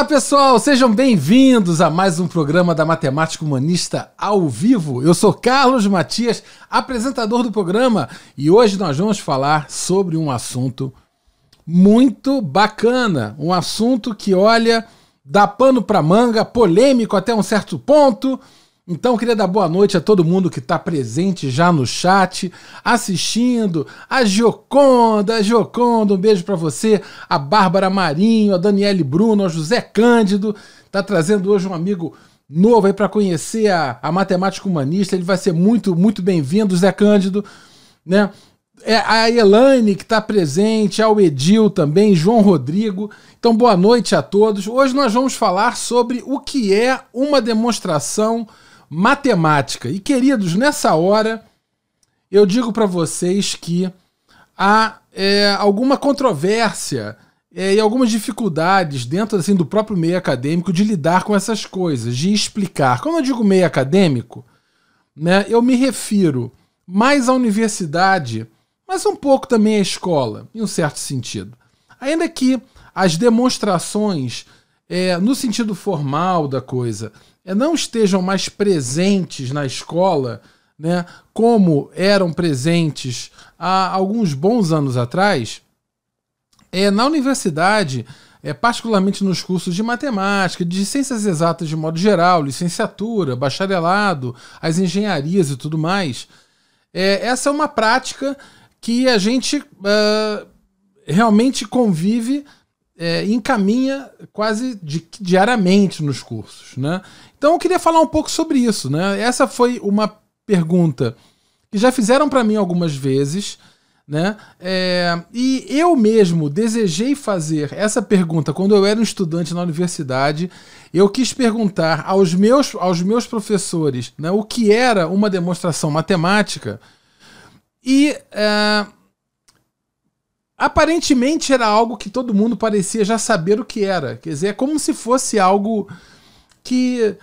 Olá pessoal, sejam bem-vindos a mais um programa da Matemática Humanista ao vivo. Eu sou Carlos Matias, apresentador do programa, e hoje nós vamos falar sobre um assunto muito bacana, um assunto que, olha, dá pano pra manga, polêmico até um certo ponto. Então eu queria dar boa noite a todo mundo que está presente já no chat, assistindo, a Gioconda, um beijo para você, a Bárbara Marinho, a Daniele Bruno, a José Cândido, tá trazendo hoje um amigo novo aí para conhecer a Matemática Humanista, ele vai ser muito bem-vindo, José Cândido, né? A Elaine que está presente, ao Edil também, João Rodrigo. Então boa noite a todos. Hoje nós vamos falar sobre o que é uma demonstração matemática. E, queridos, nessa hora eu digo para vocês que há alguma controvérsia e algumas dificuldades dentro assim, do próprio meio acadêmico de lidar com essas coisas, de explicar. Quando eu digo meio acadêmico, né, eu me refiro mais à universidade, mas um pouco também à escola, em um certo sentido. Ainda que as demonstrações, no sentido formal da coisa, não estejam mais presentes na escola, né, como eram presentes há alguns bons anos atrás, na universidade, particularmente nos cursos de matemática, de ciências exatas de modo geral, licenciatura, bacharelado, as engenharias e tudo mais, essa é uma prática que a gente realmente convive e encaminha quase diariamente nos cursos, né? Então eu queria falar um pouco sobre isso, né? Essa foi uma pergunta que já fizeram para mim algumas vezes, né? E eu mesmo desejei fazer essa pergunta quando eu era um estudante na universidade. Eu quis perguntar aos meus professores, né, o que era uma demonstração matemática e aparentemente era algo que todo mundo parecia já saber o que era. Quer dizer, é como se fosse algo que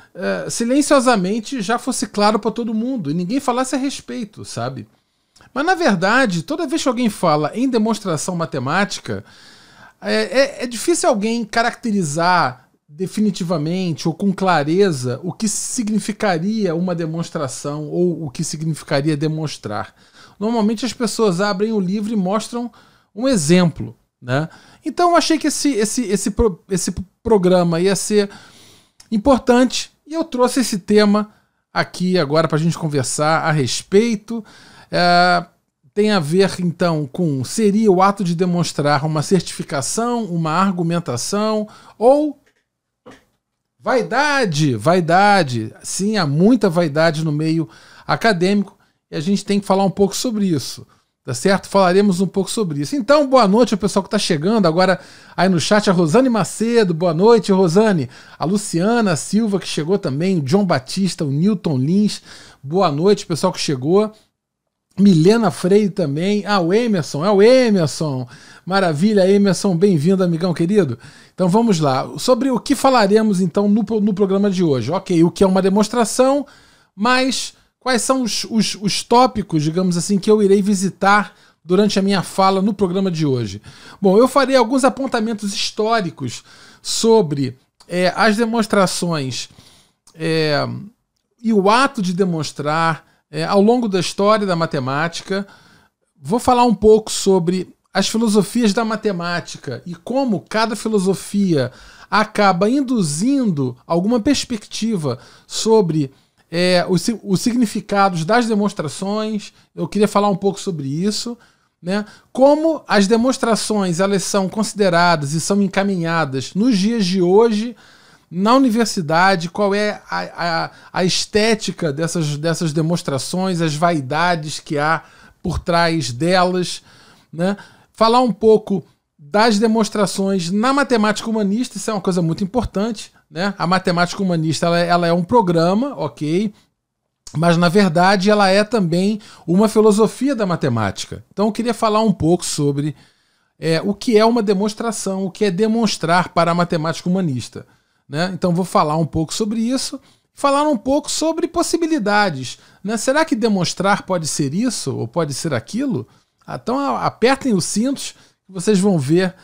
silenciosamente já fosse claro para todo mundo e ninguém falasse a respeito, sabe? Mas na verdade, toda vez que alguém fala em demonstração matemática, é difícil alguém caracterizar definitivamente ou com clareza o que significaria uma demonstração ou o que significaria demonstrar. Normalmente as pessoas abrem o livro e mostram um exemplo, né? Então eu achei que esse programa ia ser importante e eu trouxe esse tema aqui agora para a gente conversar a respeito. Tem a ver então com seria o ato de demonstrar uma certificação, uma argumentação ou vaidade. Sim, há muita vaidade no meio acadêmico e a gente tem que falar um pouco sobre isso. Tá certo? Falaremos um pouco sobre isso. Então, boa noite ao pessoal que está chegando agora aí no chat. A Rosane Macedo, boa noite, Rosane. A Luciana Silva, que chegou também. O John Batista, o Newton Lins. Boa noite, pessoal que chegou. Milena Freire também. O Emerson, é o Emerson. Maravilha, Emerson. Bem-vindo, amigão querido. Então, vamos lá. Sobre o que falaremos, então, no programa de hoje. Ok, o que é uma demonstração, mas quais são os tópicos, digamos assim, que eu irei visitar durante a minha fala no programa de hoje? Bom, eu farei alguns apontamentos históricos sobre as demonstrações e o ato de demonstrar ao longo da história da matemática. Vou falar um pouco sobre as filosofias da matemática e como cada filosofia acaba induzindo alguma perspectiva sobre os significados das demonstrações. Eu queria falar um pouco sobre isso, né? Como as demonstrações elas são consideradas e são encaminhadas nos dias de hoje na universidade, qual é a estética dessas demonstrações, as vaidades que há por trás delas, né? Falar um pouco das demonstrações na matemática humanista, isso é uma coisa muito importante, né? A matemática humanista ela é um programa, ok? Mas na verdade ela é também uma filosofia da matemática. Então eu queria falar um pouco sobre o que é uma demonstração, o que é demonstrar para a matemática humanista, né? Então vou falar um pouco sobre isso, falar um pouco sobre possibilidades, né? Será que demonstrar pode ser isso ou pode ser aquilo? Então apertem os cintos que vocês vão ver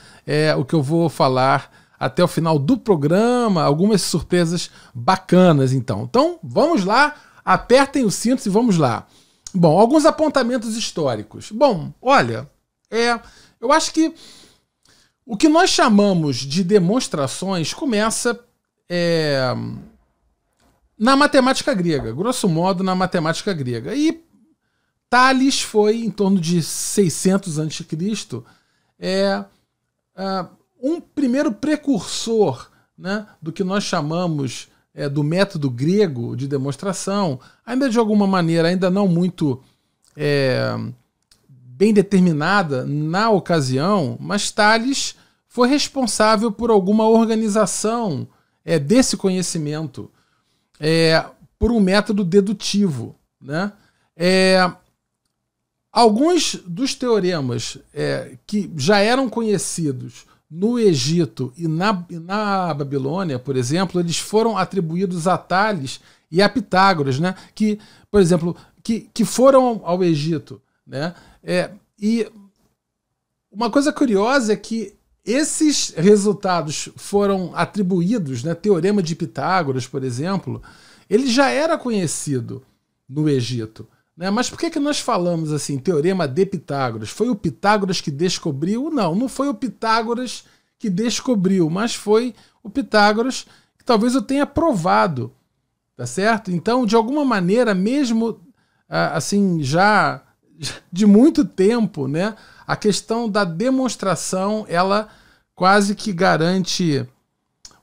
o que eu vou falar até o final do programa, algumas surpresas bacanas, então. Então, vamos lá, apertem os cintos e vamos lá. Bom, alguns apontamentos históricos. Bom, olha, eu acho que o que nós chamamos de demonstrações começa na matemática grega, grosso modo na matemática grega. E Tales foi, em torno de 600 a.C., um primeiro precursor, né, do que nós chamamos do método grego de demonstração, ainda de alguma maneira, ainda não muito bem determinada na ocasião, mas Tales foi responsável por alguma organização desse conhecimento por um método dedutivo, né? Alguns dos teoremas que já eram conhecidos no Egito e na Babilônia, por exemplo, eles foram atribuídos a Tales e a Pitágoras, né? Que, por exemplo, que foram ao Egito, né? E uma coisa curiosa é que esses resultados foram atribuídos, né? Teorema de Pitágoras, por exemplo, ele já era conhecido no Egito. Né? Mas por que nós falamos assim, teorema de Pitágoras? Foi o Pitágoras que descobriu? Não foi o Pitágoras que descobriu, mas foi o Pitágoras que talvez eu tenha provado, tá certo? Então, de alguma maneira, mesmo assim, já de muito tempo, né, a questão da demonstração, ela quase que garante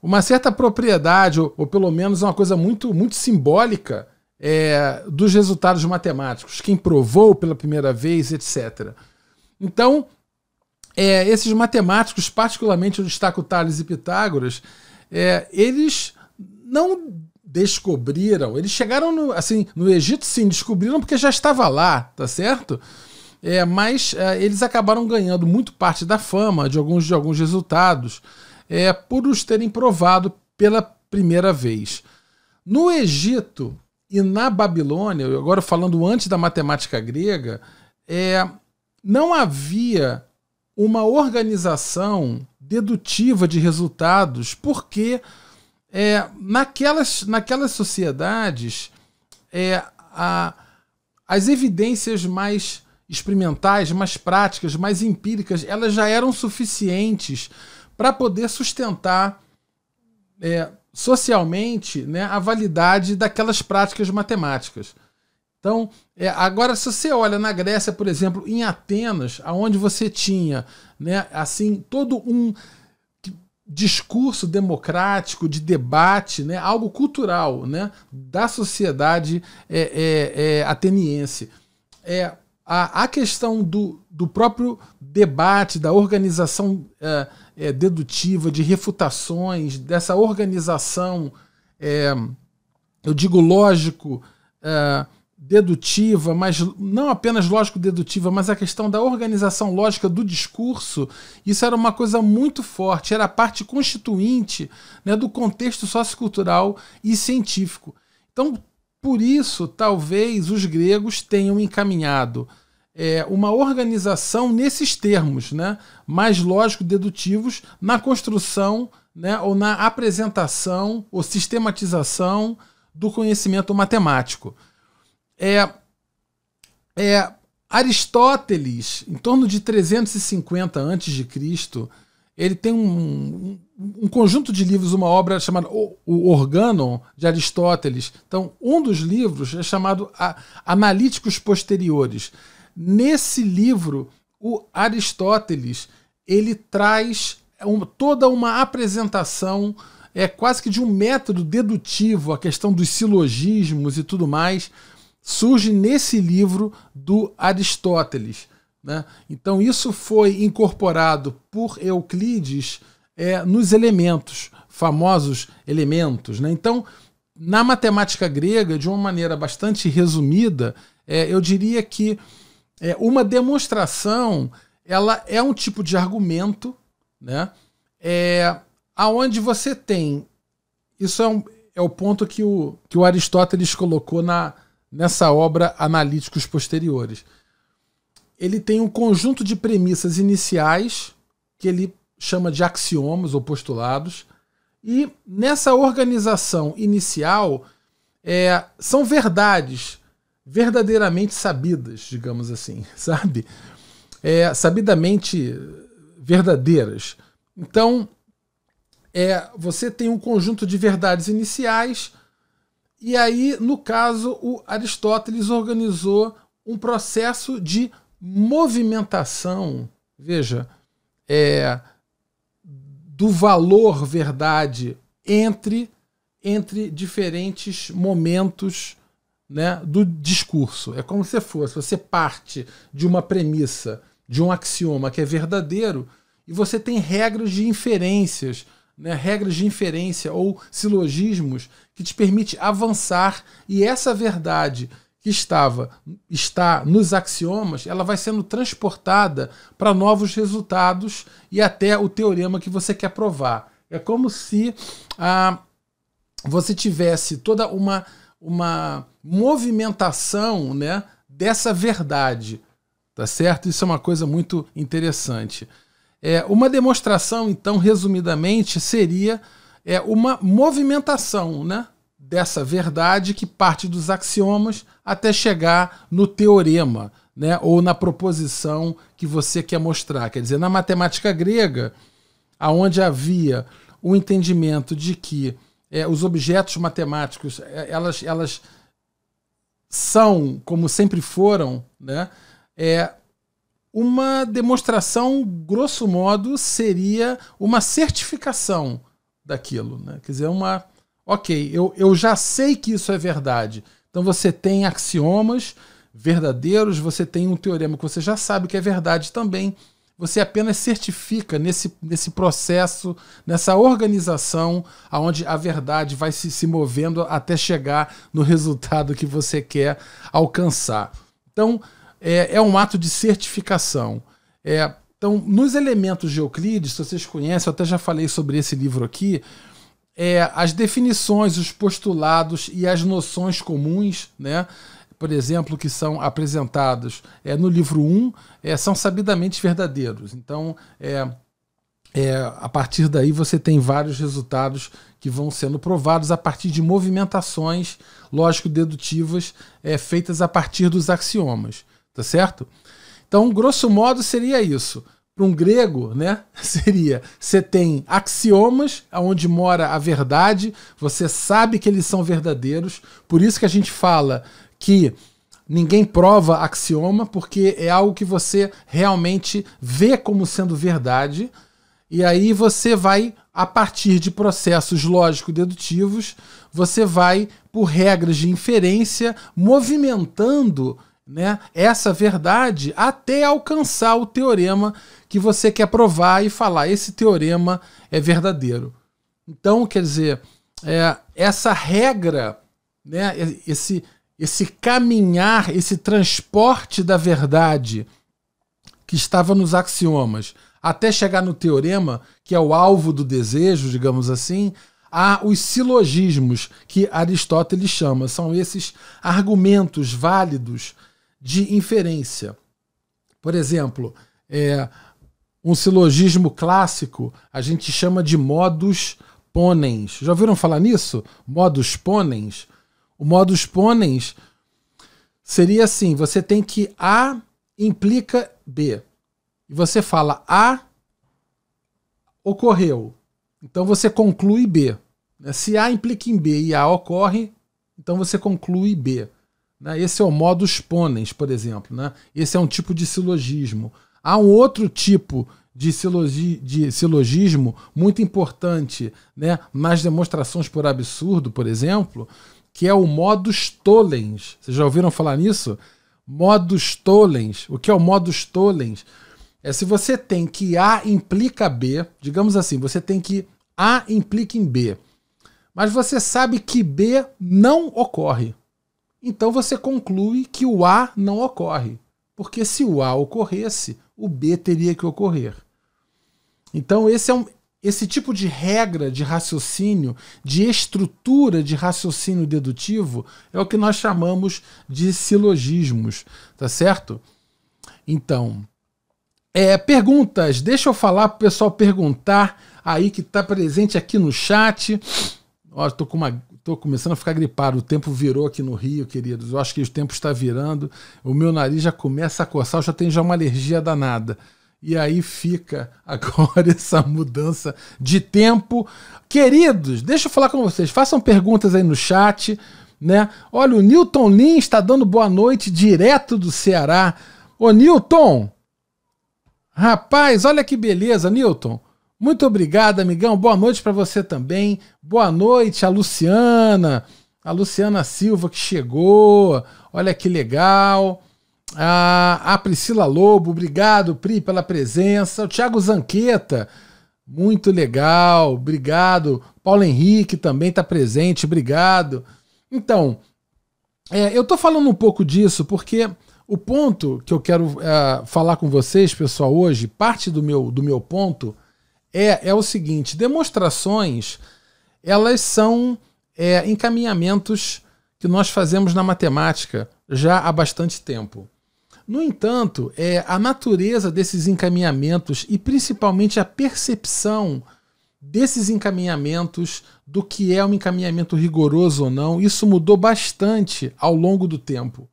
uma certa propriedade, ou pelo menos uma coisa muito, muito simbólica dos resultados matemáticos, quem provou pela primeira vez, etc. Então, esses matemáticos, particularmente eu destaco Tales e Pitágoras, eles não descobriram, eles chegaram no Egito, sim, descobriram porque já estava lá, tá certo? Mas eles acabaram ganhando muito parte da fama de alguns resultados por os terem provado pela primeira vez. No Egito e na Babilônia, agora falando antes da matemática grega, não havia uma organização dedutiva de resultados, porque naquelas sociedades as evidências mais experimentais, mais práticas, mais empíricas, elas já eram suficientes para poder sustentar socialmente, né, a validade daquelas práticas matemáticas. Então, agora, se você olha na Grécia, por exemplo, em Atenas, onde você tinha, né, assim, todo um discurso democrático, de debate, né, algo cultural, né, da sociedade ateniense. A questão do próprio debate, da organização dedutiva, de refutações, dessa organização, eu digo lógico, dedutiva, mas não apenas lógico-dedutiva, mas a questão da organização lógica do discurso, isso era uma coisa muito forte, era a parte constituinte, né, do contexto sociocultural e científico. Então, por isso, talvez os gregos tenham encaminhado uma organização nesses termos, né, mais lógico-dedutivos, na construção, né, ou na apresentação ou sistematização do conhecimento matemático. Aristóteles, em torno de 350 a.C., ele tem um conjunto de livros, uma obra chamada o Organon de Aristóteles. Então, um dos livros é chamado Analíticos Posteriores. Nesse livro, o Aristóteles ele traz toda uma apresentação quase que de um método dedutivo, a questão dos silogismos e tudo mais, surge nesse livro do Aristóteles, né? Então isso foi incorporado por Euclides nos elementos, famosos elementos, né? Então, na matemática grega, de uma maneira bastante resumida, eu diria que uma demonstração ela é um tipo de argumento, né? Aonde você tem, isso é o ponto que o Aristóteles colocou nessa obra Analíticos Posteriores. Ele tem um conjunto de premissas iniciais que ele chama de axiomas ou postulados. E nessa organização inicial são verdades verdadeiramente sabidas, digamos assim, sabe? Sabidamente verdadeiras. Então, você tem um conjunto de verdades iniciais, e aí, no caso, o Aristóteles organizou um processo de movimentação, veja, do valor verdade entre diferentes momentos, né, do discurso. É como se você parte de uma premissa, de um axioma que é verdadeiro, e você tem regras de inferências, né, regras de inferência ou silogismos que te permite avançar, e essa verdade que está nos axiomas, ela vai sendo transportada para novos resultados e até o teorema que você quer provar. É como se você tivesse toda uma movimentação, né, dessa verdade, tá certo? Isso é uma coisa muito interessante. Uma demonstração, então, resumidamente, seria uma movimentação, né, dessa verdade que parte dos axiomas até chegar no teorema, né, ou na proposição que você quer mostrar. Quer dizer, na matemática grega, onde havia o entendimento de que os objetos matemáticos elas são, como sempre foram, né, uma demonstração, grosso modo, seria uma certificação daquilo, né? Quer dizer, ok, eu já sei que isso é verdade. Então você tem axiomas verdadeiros, você tem um teorema que você já sabe que é verdade também. Você apenas certifica nesse processo, nessa organização, onde a verdade vai se movendo até chegar no resultado que você quer alcançar. Então, é um ato de certificação. Então, nos elementos de Euclides, se vocês conhecem, eu até já falei sobre esse livro aqui, as definições, os postulados e as noções comuns, né, por exemplo, que são apresentados no livro 1, são sabidamente verdadeiros. Então, a partir daí você tem vários resultados que vão sendo provados a partir de movimentações lógico-dedutivas feitas a partir dos axiomas. Tá certo? Então, grosso modo, seria isso. Para um grego, né, seria: você tem axiomas onde mora a verdade, você sabe que eles são verdadeiros, por isso que a gente fala que ninguém prova axioma, porque é algo que você realmente vê como sendo verdade, e aí você vai, a partir de processos lógico-dedutivos, você vai, por regras de inferência, movimentando, né, essa verdade até alcançar o teorema que você quer provar e falar: esse teorema é verdadeiro. Então, quer dizer, essa regra, né, esse caminhar, esse transporte da verdade que estava nos axiomas até chegar no teorema, que é o alvo do desejo, digamos assim, há os silogismos que Aristóteles chama. São esses argumentos válidos de inferência. Por exemplo, um silogismo clássico a gente chama de modus ponens. Já ouviram falar nisso? Modus ponens? O modus ponens seria assim: você tem que A implica B. E você fala A ocorreu. Então você conclui B. Se A implica em B e A ocorre, então você conclui B. Esse é o modus ponens, por exemplo. Esse é um tipo de silogismo. Há um outro tipo de silogismo muito importante, né, nas demonstrações por absurdo, por exemplo, que é o modus tollens. Vocês já ouviram falar nisso? Modus tollens. O que é o modus tollens? Se você tem que A implica B, digamos assim, você tem que A implica em B, mas você sabe que B não ocorre. Então você conclui que o A não ocorre, porque se o A ocorresse, o B teria que ocorrer. Então esse tipo de regra de raciocínio, de estrutura de raciocínio dedutivo, é o que nós chamamos de silogismos, tá certo? Então, Perguntas, deixa eu falar pro pessoal perguntar aí que tá presente aqui no chat. Ó, tô começando a ficar gripado, o tempo virou aqui no Rio, queridos. Eu acho que o tempo está virando, o meu nariz já começa a coçar, eu já tenho uma alergia danada. E aí fica agora essa mudança de tempo. Queridos, deixa eu falar com vocês, façam perguntas aí no chat, né? Olha, o Newton Lin está dando boa noite direto do Ceará. Ô Newton, rapaz, olha que beleza, Newton. Muito obrigado, amigão. Boa noite para você também. Boa noite a Luciana Silva que chegou. Olha que legal. A Priscila Lobo, obrigado, Pri, pela presença. O Thiago Zanqueta, muito legal, obrigado. Paulo Henrique também está presente, obrigado. Então, eu tô falando um pouco disso porque o ponto que eu quero falar com vocês, pessoal, hoje, parte do meu ponto é o seguinte: demonstrações, elas são encaminhamentos que nós fazemos na matemática já há bastante tempo. No entanto, a natureza desses encaminhamentos e principalmente a percepção desses encaminhamentos, do que é um encaminhamento rigoroso ou não, isso mudou bastante ao longo do tempo.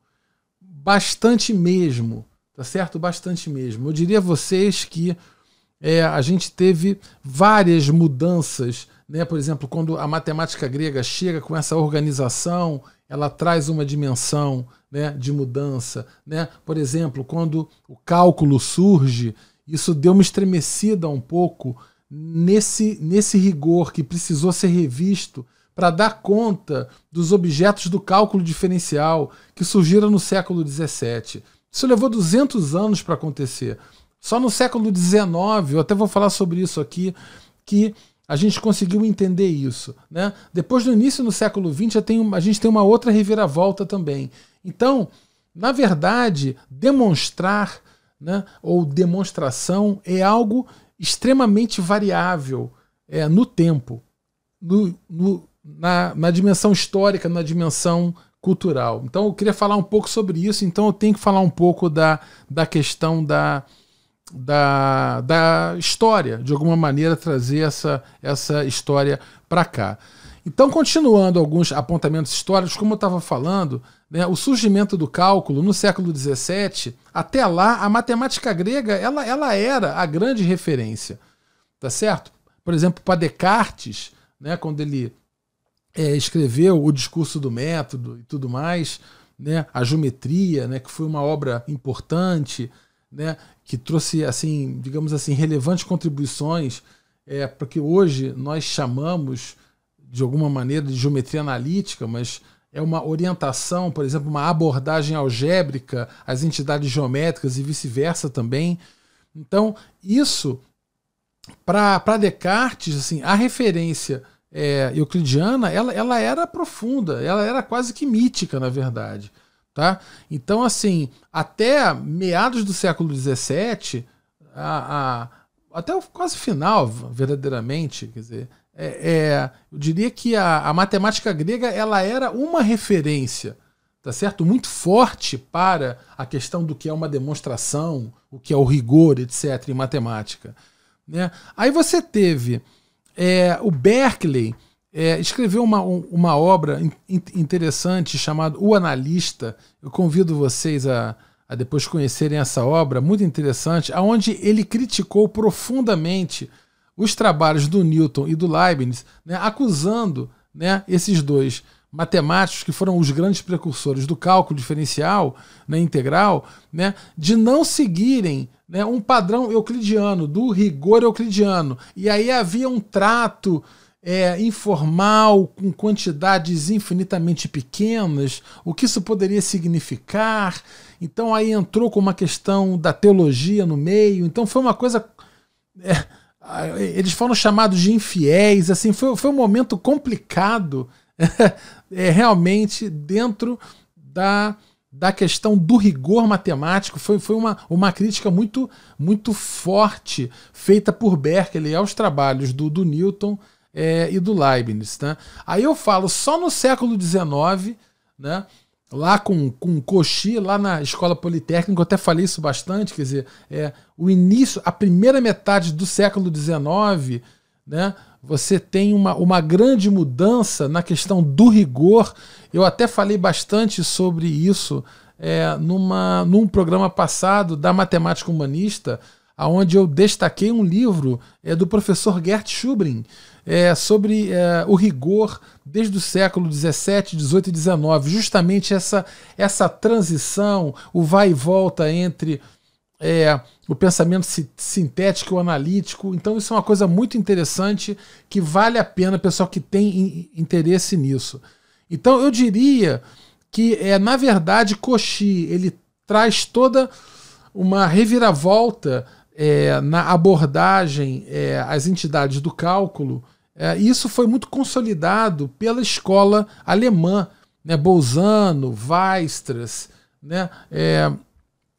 Bastante mesmo, tá certo? Bastante mesmo. Eu diria a vocês que a gente teve várias mudanças, né? Por exemplo, quando a matemática grega chega com essa organização, ela traz uma dimensão, né, de mudança, né? Por exemplo, quando o cálculo surge, isso deu uma estremecida um pouco nesse rigor que precisou ser revisto para dar conta dos objetos do cálculo diferencial que surgiram no século XVII. Isso levou 200 anos para acontecer. Só no século XIX, eu até vou falar sobre isso aqui, que a gente conseguiu entender isso, né? Depois do início do século XX, a gente tem uma outra reviravolta também. Então, na verdade, demonstrar, né, ou demonstração é algo extremamente variável no tempo, na dimensão histórica, na dimensão cultural. Então eu queria falar um pouco sobre isso, então eu tenho que falar um pouco da questão da história, de alguma maneira trazer essa história para cá. Então, continuando alguns apontamentos históricos, como eu estava falando, né, o surgimento do cálculo no século XVII, até lá, a matemática grega ela era a grande referência, tá certo? Por exemplo, para Descartes, né, quando ele escreveu o discurso do método e tudo mais, né, a geometria, né, que foi uma obra importante, né, que trouxe, assim, digamos assim, relevantes contribuições para que hoje nós chamamos de alguma maneira de geometria analítica, mas é uma orientação, por exemplo, uma abordagem algébrica às entidades geométricas e vice-versa também. Então, isso, para Descartes, assim, a referência euclidiana, ela era profunda, ela era quase que mítica, na verdade. Tá? Então, assim, até meados do século XVII, até o quase final, verdadeiramente, quer dizer, eu diria que a matemática grega ela era uma referência, tá certo? Muito forte para a questão do que é uma demonstração, o que é o rigor, etc., em matemática, né? Aí você teve o Berkeley, escreveu uma obra interessante chamada O Analista. Eu convido vocês a depois conhecerem essa obra, muito interessante, onde ele criticou profundamente os trabalhos do Newton e do Leibniz, né, acusando, né, esses dois matemáticos que foram os grandes precursores do cálculo diferencial, né, integral, né, de não seguirem, né, um padrão euclidiano, do rigor euclidiano. E aí havia um trato informal, com quantidades infinitamente pequenas, o que isso poderia significar. Então aí entrou com uma questão da teologia no meio. Então foi uma coisa... eles foram chamados de infiéis, assim, foi um momento complicado, realmente, dentro da questão do rigor matemático. Foi uma crítica muito, muito forte feita por Berkeley aos trabalhos do Newton e do Leibniz, né? Aí eu falo, só no século XIX, né, lá com Cauchy, lá na Escola Politécnica, eu até falei isso bastante, quer dizer, o início, a primeira metade do século XIX, né, você tem uma grande mudança na questão do rigor. Eu até falei bastante sobre isso num programa passado da Matemática Humanista, onde eu destaquei um livro do professor Gert Schubrink, sobre o rigor desde o século XVII, XVIII e XIX, justamente essa transição, o vai e volta entre o pensamento sintético e o analítico. Então isso é uma coisa muito interessante que vale a pena, pessoal que tem interesse nisso. Então eu diria que, na verdade, Cauchy ele traz toda uma reviravolta na abordagem às entidades do cálculo. Isso foi muito consolidado pela escola alemã, né, Bolzano, Weierstrass, né?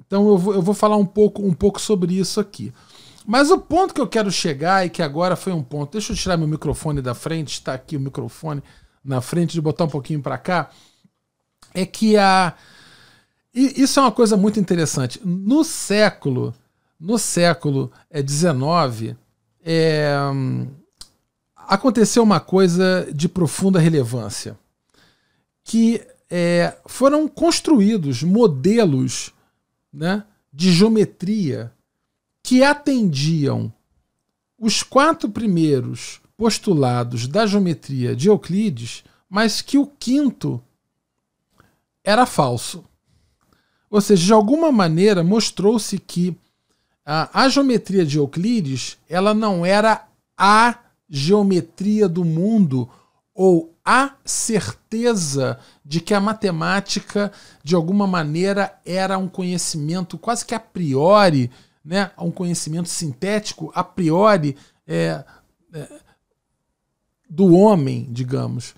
Então eu vou falar um pouco sobre isso aqui. Mas o ponto que eu quero chegar, e que agora foi um ponto... Deixa eu tirar meu microfone da frente, está aqui o microfone na frente, de botar um pouquinho para cá, é que isso é uma coisa muito interessante. No século XIX, aconteceu uma coisa de profunda relevância, que foram construídos modelos, né, de geometria que atendiam os 4 primeiros postulados da geometria de Euclides, mas que o 5º era falso. Ou seja, de alguma maneira mostrou-se que a geometria de Euclides ela não era a geometria do mundo, ou a certeza de que a matemática, de alguma maneira, era um conhecimento quase que a priori, né, um conhecimento sintético a priori do homem, digamos.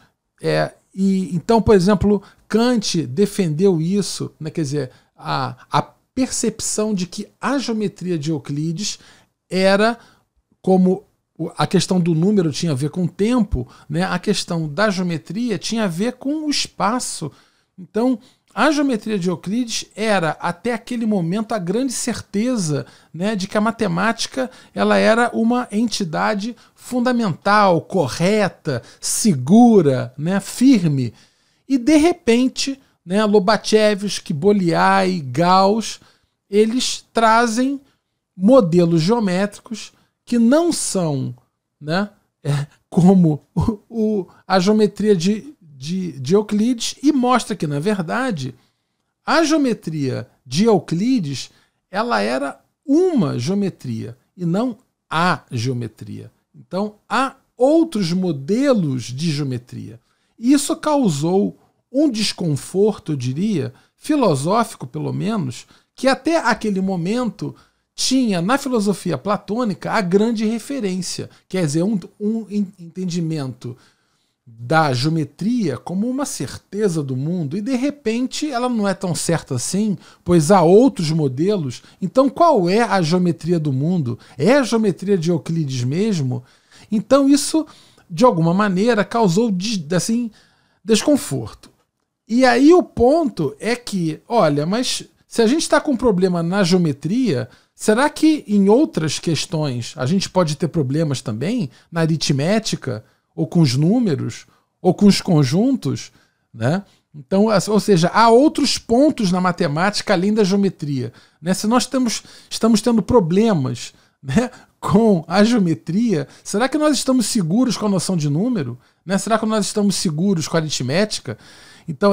E então, por exemplo, Kant defendeu isso, né, quer dizer, a percepção de que a geometria de Euclides era como a questão do número tinha a ver com o tempo, né? A questão da geometria tinha a ver com o espaço. Então, a geometria de Euclides era, até aquele momento, a grande certeza, né, de que a matemática ela era uma entidade fundamental, correta, segura, né, firme. E, de repente, né, Lobachevsky, Bolyai, Gauss, eles trazem modelos geométricos que não são, né, como a geometria de Euclides, e mostra que, na verdade, a geometria de Euclides ela era uma geometria e não a geometria. Então, há outros modelos de geometria. Isso causou um desconforto, eu diria, filosófico pelo menos, que até aquele momento tinha na filosofia platônica a grande referência, quer dizer, um entendimento da geometria como uma certeza do mundo, e de repente ela não é tão certa assim, pois há outros modelos. Então qual é a geometria do mundo? É a geometria de Euclides mesmo? Então isso, de alguma maneira, causou assim, desconforto. E aí o ponto é que, olha, mas se a gente está com um problema na geometria, será que em outras questões a gente pode ter problemas também? Na aritmética, ou com os números, ou com os conjuntos, né? Então, ou seja, há outros pontos na matemática além da geometria, né? Se nós estamos tendo problemas, né, com a geometria, será que nós estamos seguros com a noção de número? Né? Será que nós estamos seguros com a aritmética? Então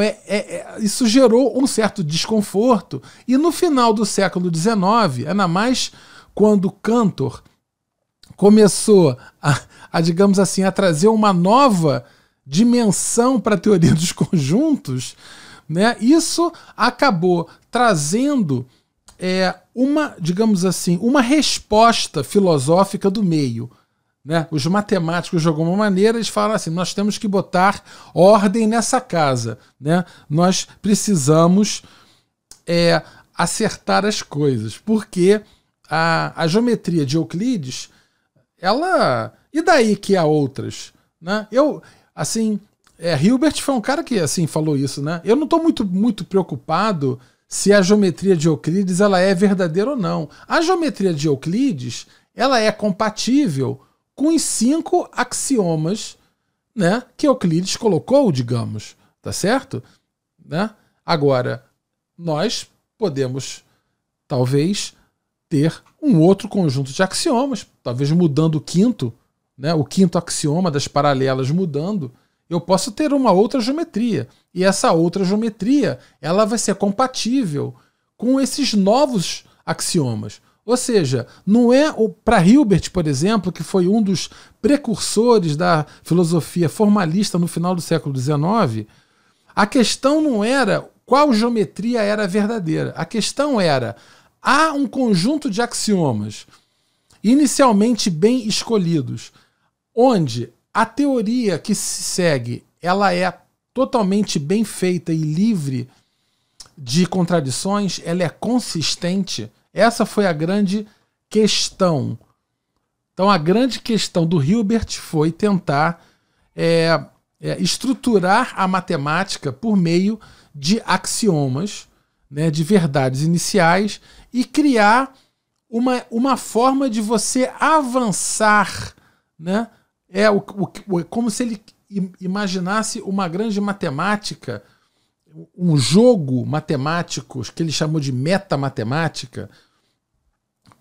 isso gerou um certo desconforto. E no final do século XIX, ainda mais quando Cantor começou digamos assim, a trazer uma nova dimensão para a teoria dos conjuntos, né, isso acabou trazendo digamos assim, uma resposta filosófica do meio. Né? Os matemáticos, de alguma maneira, eles falam assim: nós temos que botar ordem nessa casa, né? Nós precisamos acertar as coisas, porque a geometria de Euclides, ela... E daí que há outras? Né? Hilbert foi um cara que assim falou isso, né? Eu não estou muito preocupado se a geometria de Euclides ela é verdadeira ou não. A geometria de Euclides ela é compatível com os 5 axiomas, né, que Euclides colocou, digamos, tá certo? Né? Agora, nós podemos talvez ter um outro conjunto de axiomas, talvez mudando o quinto, né, o quinto axioma das paralelas mudando, eu posso ter uma outra geometria. E essa outra geometria ela vai ser compatível com esses novos axiomas. Ou seja, não é para Hilbert, por exemplo, que foi um dos precursores da filosofia formalista no final do século XIX, a questão não era qual geometria era verdadeira. A questão era, há um conjunto de axiomas inicialmente bem escolhidos, onde a teoria que se segue ela é totalmente bem feita e livre de contradições, ela é consistente. Essa foi a grande questão. Então a grande questão do Hilbert foi tentar estruturar a matemática por meio de axiomas, né, de verdades iniciais, e criar uma forma de você avançar, né? Como se ele imaginasse uma grande matemática, um jogo matemático, que ele chamou de metamatemática,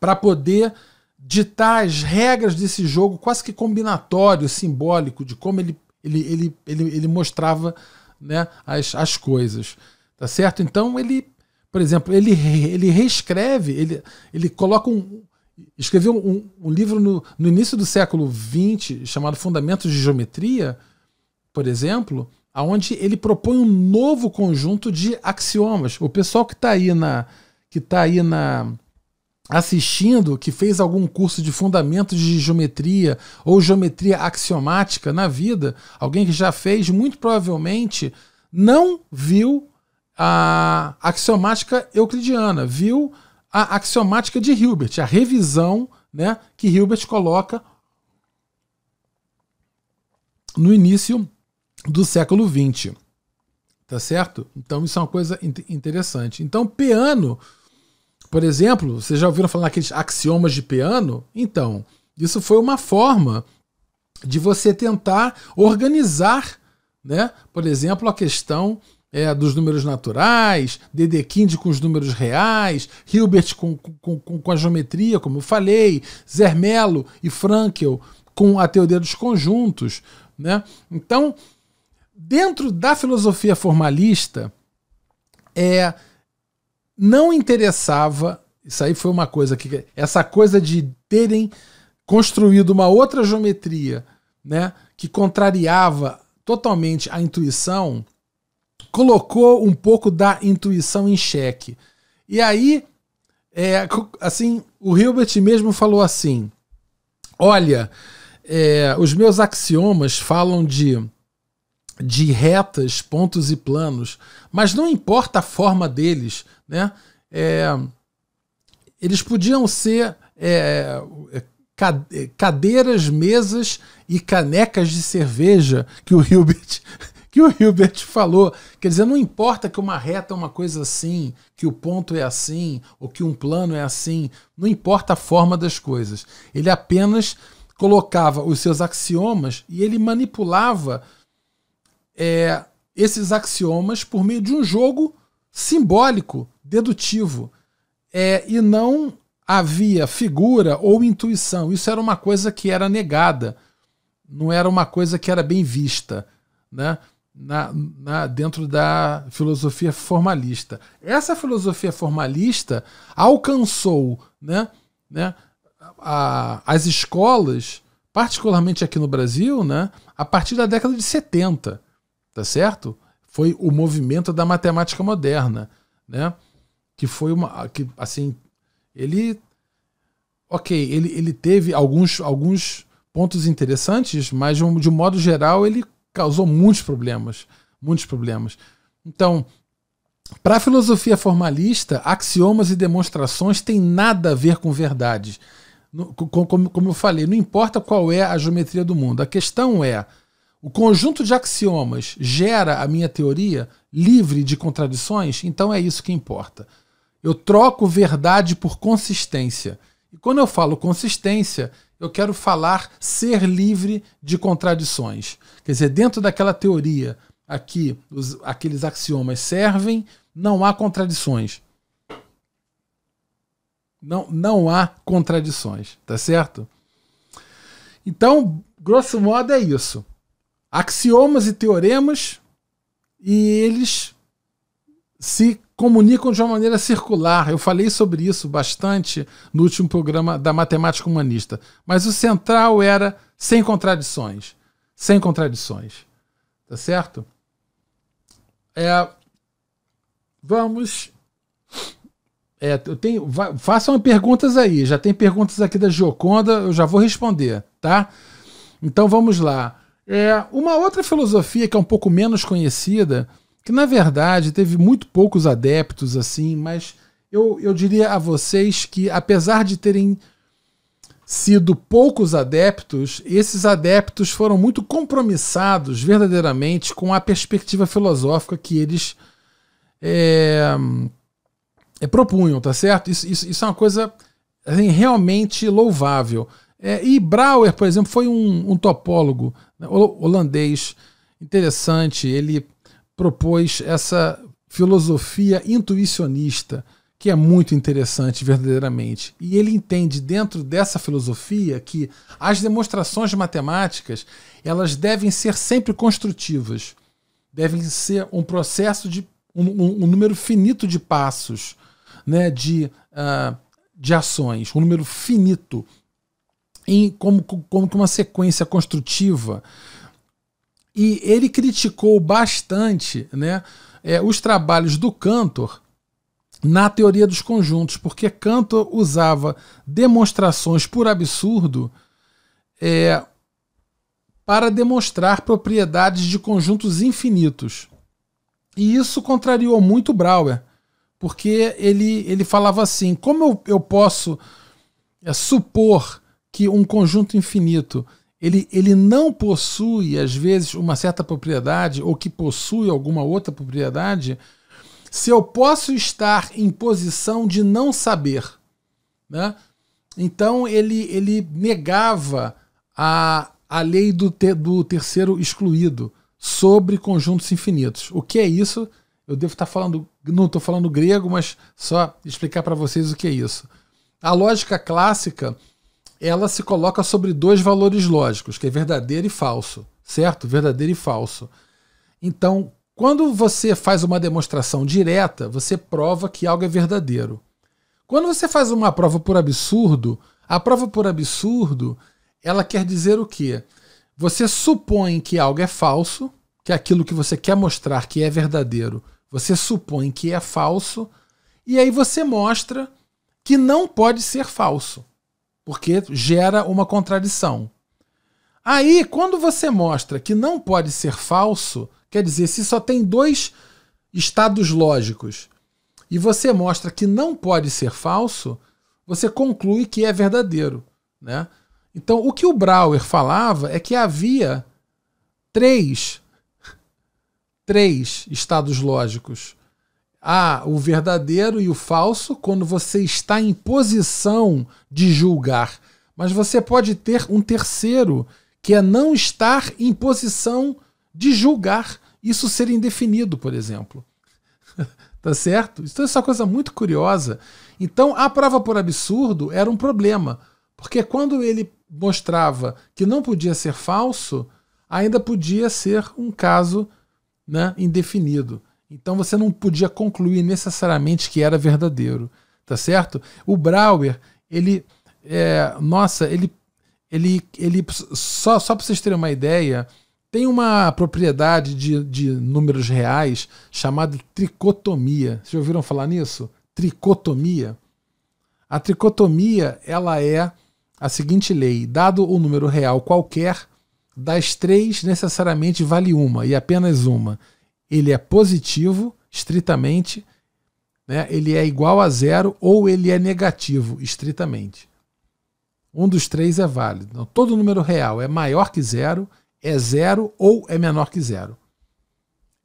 para poder ditar as regras desse jogo quase que combinatório, simbólico, de como ele mostrava, né, as coisas. Tá certo? Então, por exemplo, ele reescreve, ele coloca escreveu um livro no início do século XX, chamado Fundamentos de Geometria, por exemplo, onde ele propõe um novo conjunto de axiomas. O pessoal que está aí assistindo, que fez algum curso de fundamentos de geometria ou geometria axiomática na vida, alguém que já fez, muito provavelmente não viu a axiomática euclidiana, viu a axiomática de Hilbert, a revisão, né, que Hilbert coloca no início do século XX. Tá certo? Então isso é uma coisa interessante. Então Peano, por exemplo, vocês já ouviram falar naqueles axiomas de Peano? Então, isso foi uma forma de você tentar organizar, né, por exemplo, a questão dos números naturais, Dedekind com os números reais, Hilbert com a geometria, como eu falei, Zermelo e Frankel com a teoria dos conjuntos, né? Então, dentro da filosofia formalista, não interessava, isso aí foi uma coisa que, essa coisa de terem construído uma outra geometria, né, que contrariava totalmente a intuição, colocou um pouco da intuição em xeque. E aí, assim, o Hilbert mesmo falou assim: olha, os meus axiomas falam de retas, pontos e planos, mas não importa a forma deles, né? Eles podiam ser cadeiras, mesas e canecas de cerveja que o Hilbert falou. Quer dizer, não importa que uma reta é uma coisa assim, que o ponto é assim, ou que um plano é assim, não importa a forma das coisas. Ele apenas colocava os seus axiomas e ele manipulava esses axiomas por meio de um jogo simbólico, dedutivo. E não havia figura ou intuição. Isso era uma coisa que era negada, não era uma coisa que era bem vista, né, dentro da filosofia formalista. Essa filosofia formalista alcançou, né, as escolas, particularmente aqui no Brasil, né, a partir da década de 70, tá certo? Foi o movimento da matemática moderna, né, que foi assim, ele teve alguns pontos interessantes, mas de modo geral ele causou muitos problemas. Então, para a filosofia formalista, axiomas e demonstrações têm nada a ver com verdades. Como eu falei, não importa qual é a geometria do mundo. A questão é o conjunto de axiomas gera a minha teoria livre de contradições, então é isso que importa. Eu troco verdade por consistência. E quando eu falo consistência, eu quero falar ser livre de contradições. Quer dizer, dentro daquela teoria, aqui, aqueles axiomas servem, não há contradições. Não há contradições, tá certo? Então, grosso modo é isso. Axiomas e teoremas, e eles se comunicam de uma maneira circular. Eu falei sobre isso bastante no último programa da Matemática Humanista. Mas o central era sem contradições. Sem contradições. Tá certo? Vamos... façam perguntas aí. Já tem perguntas aqui da Gioconda, eu já vou responder, tá? Então vamos lá. Uma outra filosofia que é um pouco menos conhecida, que na verdade teve muito poucos adeptos, assim, mas eu diria a vocês que, apesar de terem sido poucos adeptos, esses adeptos foram muito compromissados verdadeiramente com a perspectiva filosófica que eles propunham, tá certo? Isso é uma coisa assim, realmente louvável. E Brouwer, por exemplo, foi um topólogo, né, holandês interessante. Ele propôs essa filosofia intuicionista, que é muito interessante verdadeiramente. E ele entende dentro dessa filosofia que as demonstrações matemáticas elas devem ser sempre construtivas. Devem ser um processo de um número finito de passos, né, de ações, um número finito, como uma sequência construtiva. E ele criticou bastante, né, os trabalhos do Cantor na teoria dos conjuntos, porque Cantor usava demonstrações por absurdo para demonstrar propriedades de conjuntos infinitos. E isso contrariou muito Brouwer, porque ele falava assim, como eu posso supor que um conjunto infinito ele não possui, às vezes, uma certa propriedade, ou que possui alguma outra propriedade, se eu posso estar em posição de não saber, né? Então ele negava a lei do terceiro excluído sobre conjuntos infinitos. O que é isso? Eu devo estar falando, não estou falando grego, mas só explicar para vocês o que é isso. A lógica clássica, ela se coloca sobre dois valores lógicos, que é verdadeiro e falso, certo? Verdadeiro e falso. Então, quando você faz uma demonstração direta, você prova que algo é verdadeiro. Quando você faz uma prova por absurdo, a prova por absurdo, ela quer dizer o quê? Você supõe que algo é falso, que aquilo que você quer mostrar que é verdadeiro, você supõe que é falso, e aí você mostra que não pode ser falso, porque gera uma contradição. Aí, quando você mostra que não pode ser falso, quer dizer, se só tem dois estados lógicos, e você mostra que não pode ser falso, você conclui que é verdadeiro, né? Então, o que o Brouwer falava é que havia três estados lógicos. O verdadeiro e o falso quando você está em posição de julgar. Mas você pode ter um terceiro, que é não estar em posição de julgar. Isso ser indefinido, por exemplo. Tá certo? Então, isso é uma coisa muito curiosa. Então, a prova por absurdo era um problema. Porque quando ele mostrava que não podia ser falso, ainda podia ser um caso, né, indefinido. Então você não podia concluir necessariamente que era verdadeiro, tá certo? O Brouwer, só para vocês terem uma ideia, tem uma propriedade de números reais chamada tricotomia. Vocês já ouviram falar nisso? Tricotomia. A tricotomia, ela é a seguinte lei: dado o número real qualquer, das três necessariamente vale uma, e apenas uma. Ele é positivo, estritamente, né? Ele é igual a zero, ou ele é negativo, estritamente. Um dos três é válido. Então, todo número real é maior que zero, é zero ou é menor que zero.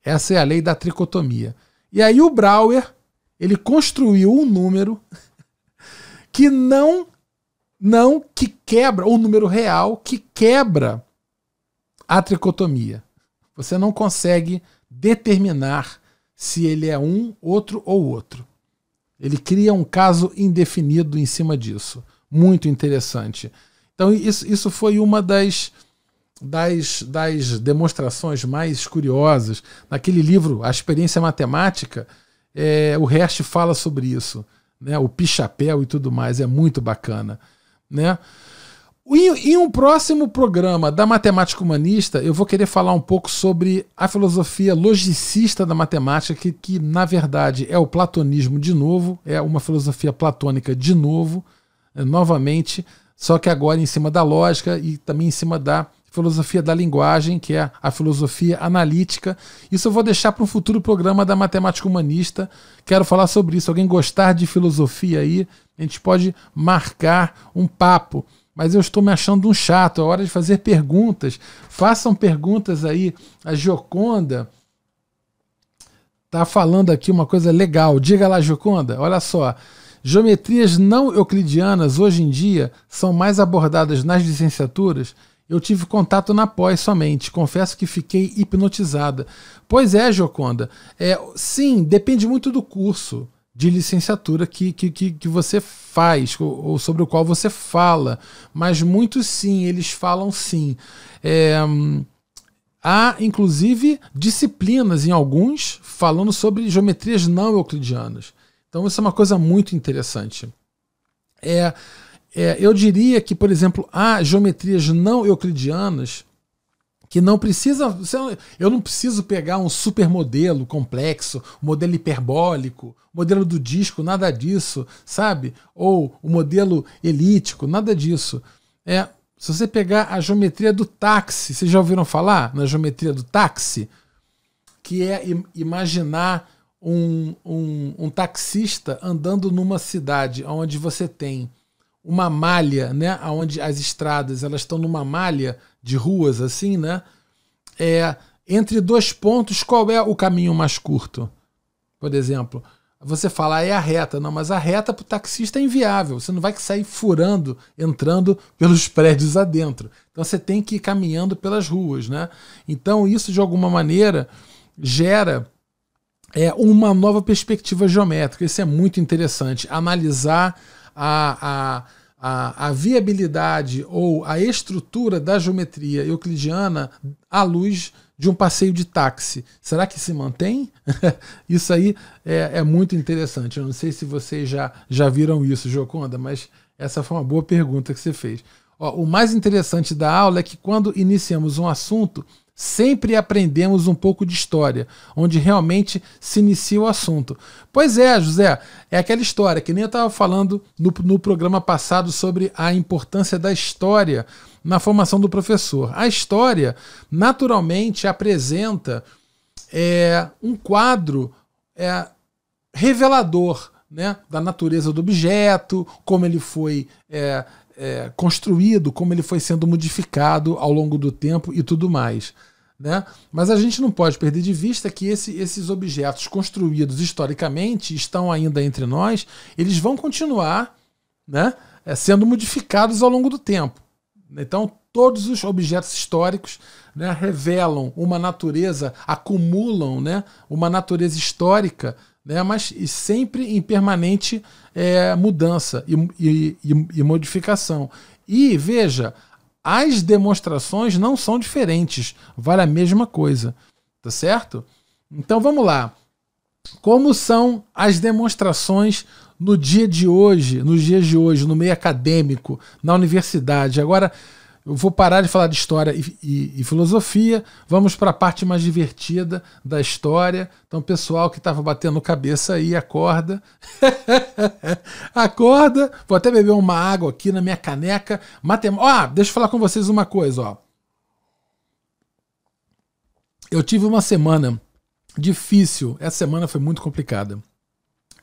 Essa é a lei da tricotomia. E aí o Brouwer, ele construiu um número que que quebra, um número real que quebra a tricotomia. Você não consegue determinar se ele é um, outro ou outro. Ele cria um caso indefinido em cima disso. Muito interessante. Então isso foi uma das demonstrações mais curiosas. Naquele livro, A Experiência Matemática, o Hertz fala sobre isso, né? O Pi-chapéu e tudo mais, é muito bacana, né? Em um próximo programa da Matemática Humanista, eu vou querer falar um pouco sobre a filosofia logicista da matemática, que na verdade é o platonismo de novo, é uma filosofia platônica de novo, novamente, só que agora em cima da lógica e também em cima da filosofia da linguagem, que é a filosofia analítica. Isso eu vou deixar para um futuro programa da Matemática Humanista. Quero falar sobre isso. Alguém gostar de filosofia aí, a gente pode marcar um papo. Mas eu estou me achando um chato, é hora de fazer perguntas. Façam perguntas aí. A Gioconda tá falando aqui uma coisa legal. Diga lá, Gioconda, olha só. Geometrias não euclidianas hoje em dia são mais abordadas nas licenciaturas. Eu tive contato na pós somente. Confesso que fiquei hipnotizada. Pois é, Gioconda. Sim, depende muito do curso de licenciatura que você faz, ou sobre o qual você fala. Mas muitos sim, eles falam sim. Há, inclusive, disciplinas em alguns falando sobre geometrias não euclidianas. Então isso é uma coisa muito interessante. Eu diria que, por exemplo, há geometrias não euclidianas que não precisam... Eu não preciso pegar um supermodelo complexo, modelo hiperbólico, modelo do disco, nada disso, sabe? Ou o modelo elíptico, nada disso. Se você pegar a geometria do táxi, vocês já ouviram falar na geometria do táxi? Que é imaginar um taxista andando numa cidade onde você tem uma malha, né, onde as estradas elas estão numa malha de ruas assim, né? Entre dois pontos, qual é o caminho mais curto? Por exemplo, você fala, é a reta. Não, mas a reta para o taxista é inviável. Você não vai sair furando, entrando pelos prédios adentro. Então você tem que ir caminhando pelas ruas, né? Então isso, de alguma maneira, gera uma nova perspectiva geométrica. Isso é muito interessante. Analisar a viabilidade ou a estrutura da geometria euclidiana à luz de um passeio de táxi. Será que se mantém? Isso aí é muito interessante. Eu não sei se vocês já viram isso, Gioconda, mas essa foi uma boa pergunta que você fez. O mais interessante da aula é que quando iniciamos um assunto, sempre aprendemos um pouco de história, onde realmente se inicia o assunto. Pois é, José, é aquela história que nem eu estava falando no programa passado sobre a importância da história na formação do professor. A história, naturalmente, apresenta um quadro revelador, né, da natureza do objeto, como ele foi construído, como ele foi sendo modificado ao longo do tempo e tudo mais, né? Mas a gente não pode perder de vista que esses objetos construídos historicamente estão ainda entre nós, eles vão continuar, né, sendo modificados ao longo do tempo. Então todos os objetos históricos, né, revelam uma natureza, acumulam, né, uma natureza histórica, né, mas sempre em permanente mudança e modificação. E veja, as demonstrações não são diferentes, vale a mesma coisa, tá certo? Então vamos lá. Como são as demonstrações no dia de hoje, nos dias de hoje, no meio acadêmico, na universidade? Agora eu vou parar de falar de história e filosofia, vamos para a parte mais divertida da história. Então, pessoal que estava batendo cabeça aí, acorda. Acorda. Vou até beber uma água aqui na minha caneca. Deixa eu falar com vocês uma coisa. Ó. Eu tive uma semana difícil. Essa semana foi muito complicada.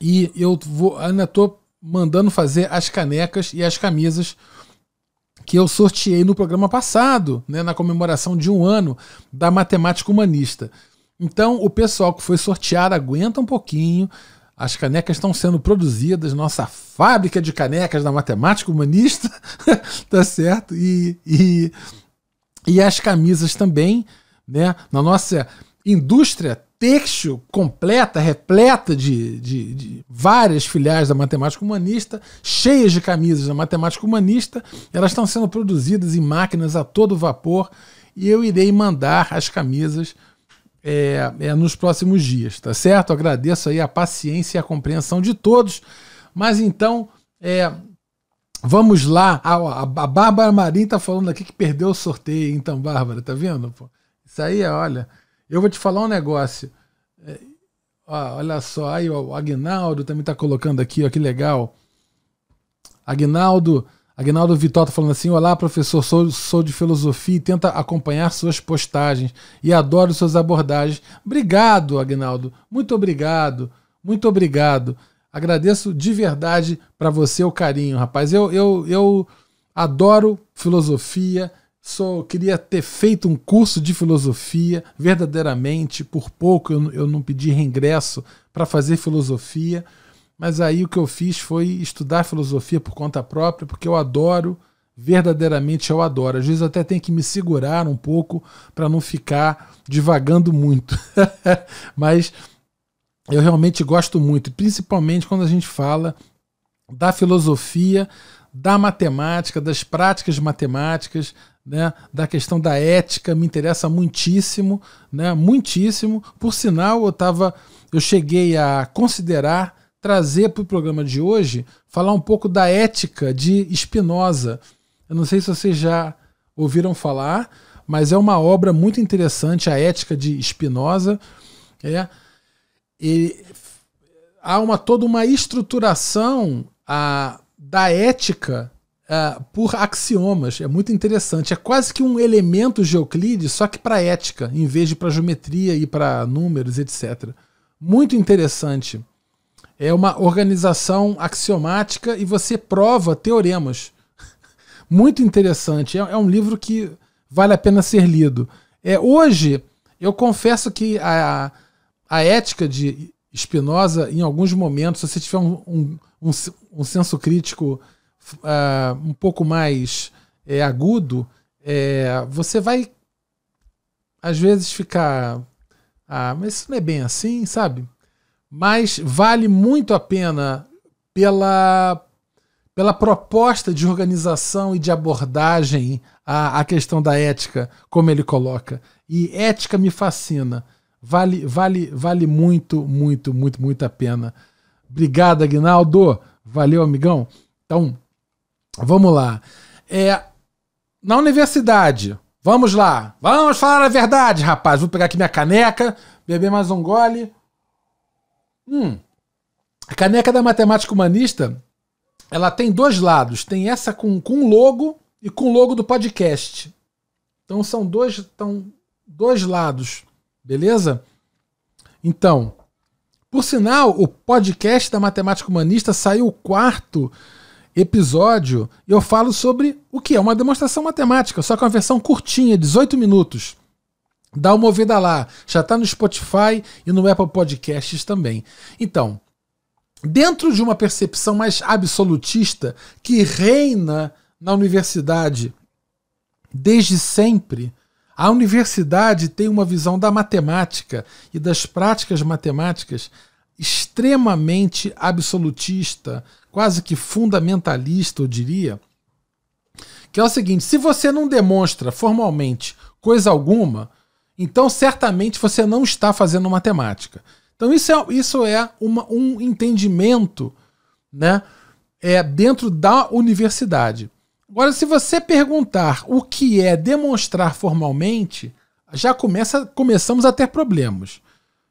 E eu ainda estou mandando fazer as canecas e as camisas que eu sorteei no programa passado, né, na comemoração de 1 ano da Matemática Humanista. Então, o pessoal que foi sorteado aguenta um pouquinho. As canecas estão sendo produzidas, nossa fábrica de canecas da Matemática Humanista, tá certo? E as camisas também, né? Na nossa indústria têxtil completa, repleta de várias filiais da Matemática Humanista, cheias de camisas da Matemática Humanista, elas estão sendo produzidas em máquinas a todo vapor e eu irei mandar as camisas nos próximos dias, tá certo? Agradeço aí a paciência e a compreensão de todos, mas então vamos lá. A Bárbara Marim tá falando aqui que perdeu o sorteio, então, Bárbara, tá vendo? Pô? Isso aí olha, eu vou te falar um negócio, olha só, aí o Aguinaldo também tá colocando aqui, ó, que legal. Aguinaldo Vitor tá falando assim: olá, professor, sou de filosofia e tento acompanhar suas postagens e adoro suas abordagens. Obrigado, Aguinaldo. Muito obrigado. Muito obrigado. Agradeço de verdade para você o carinho, rapaz. Eu adoro filosofia. Queria ter feito um curso de filosofia, verdadeiramente. Por pouco eu não pedi reingresso para fazer filosofia. Mas aí o que eu fiz foi estudar filosofia por conta própria, porque eu adoro, verdadeiramente eu adoro. Às vezes eu até tenho que me segurar um pouco para não ficar divagando muito. Mas eu realmente gosto muito, principalmente quando a gente fala da filosofia, da matemática, das práticas matemáticas, né, da questão da ética, me interessa muitíssimo, né, muitíssimo. Por sinal, eu cheguei a considerar trazer para o programa de hoje, falar um pouco da ética de Spinoza. Eu não sei se vocês já ouviram falar, mas é uma obra muito interessante, a Ética de Spinoza. Há toda uma estruturação da ética por axiomas. É muito interessante. É quase que um elemento de Euclides, só que para ética, em vez de para geometria e para números, etc. Muito interessante. É uma organização axiomática e você prova teoremas. Muito interessante. É um livro que vale a pena ser lido. Hoje, eu confesso que a ética de Spinoza, em alguns momentos, se você tiver um senso crítico um pouco mais agudo, você vai, às vezes, ficar... mas isso não é bem assim, sabe? Mas vale muito a pena pela proposta de organização e de abordagem à questão da ética, como ele coloca. E ética me fascina. Vale muito, muito, muito, muito a pena. Obrigado, Aguinaldo. Valeu, amigão. Então, vamos lá. Na universidade, vamos lá. Vamos falar a verdade, rapaz. Vou pegar aqui minha caneca, beber mais um gole. A caneca da Matemática Humanista, ela tem 2 lados. Tem essa com logo e com logo do podcast. Então são dois lados, beleza? Então, por sinal, o podcast da Matemática Humanista saiu o 4º episódio e eu falo sobre o que é uma demonstração matemática, só que uma versão curtinha, 18 minutos. Dá uma ouvida lá. Já está no Spotify e no Apple Podcasts também. Então, dentro de uma percepção mais absolutista que reina na universidade desde sempre, a universidade tem uma visão da matemática e das práticas matemáticas extremamente absolutista, quase que fundamentalista, eu diria, que é o seguinte: se você não demonstra formalmente coisa alguma, então certamente você não está fazendo matemática. Então isso é um entendimento, né, dentro da universidade. Agora, se você perguntar o que é demonstrar formalmente, já começamos a ter problemas.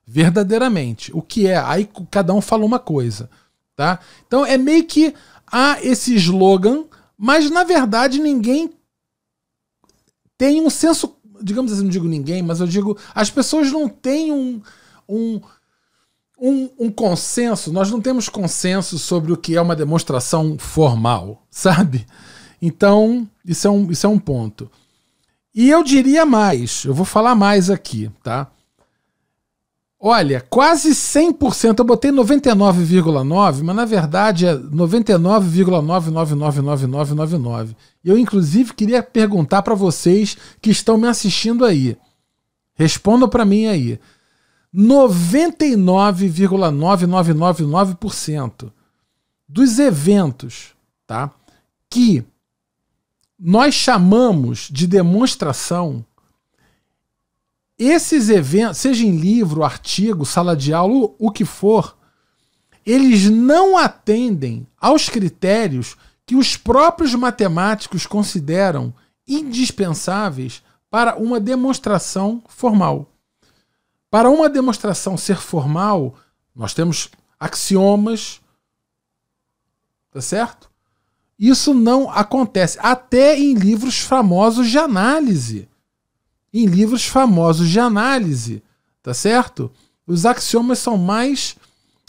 Verdadeiramente. O que é? Aí cada um fala uma coisa. Tá? Então é meio que há esse slogan, mas na verdade ninguém tem um senso, digamos assim, não digo ninguém, mas eu digo, as pessoas não têm um consenso, nós não temos consenso sobre o que é uma demonstração formal, sabe? Então, isso é um ponto. E eu diria mais, eu vou falar mais aqui, tá? Olha, quase 100%, eu botei 99,9%, mas na verdade é 99,9999999. Eu, inclusive, queria perguntar para vocês que estão me assistindo aí. Respondam para mim aí. 99,9999% dos eventos, tá, que nós chamamos de demonstração, esses eventos, seja em livro, artigo, sala de aula, o que for, eles não atendem aos critérios que os próprios matemáticos consideram indispensáveis para uma demonstração formal. Para uma demonstração ser formal, nós temos axiomas, tá certo? Isso não acontece, até em livros famosos de análise. Em livros famosos de análise, tá certo? Os axiomas são mais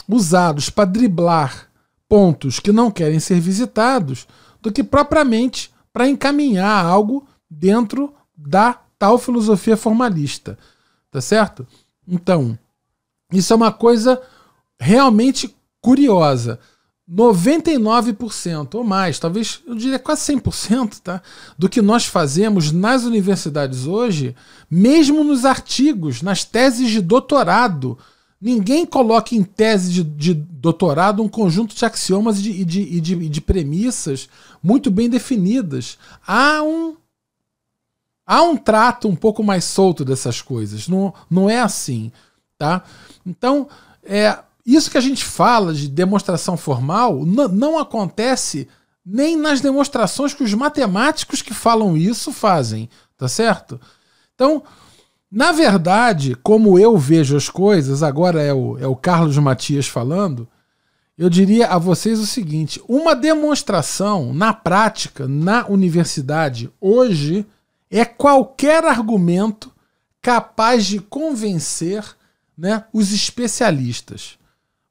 usados para driblar pontos que não querem ser visitados do que propriamente para encaminhar algo dentro da tal filosofia formalista, tá certo? Então, isso é uma coisa realmente curiosa. 99% ou mais, talvez eu diria quase 100%, tá, do que nós fazemos nas universidades hoje, mesmo nos artigos, nas teses de doutorado, ninguém coloca em tese de doutorado um conjunto de axiomas e de premissas muito bem definidas. Há um trato um pouco mais solto dessas coisas, não é assim, tá? Então, isso que a gente fala de demonstração formal não acontece nem nas demonstrações que os matemáticos que falam isso fazem, tá certo? Então, na verdade, como eu vejo as coisas, agora é o Carlos Matias falando, eu diria a vocês o seguinte: uma demonstração na prática, na universidade, hoje, é qualquer argumento capaz de convencer, né, os especialistas.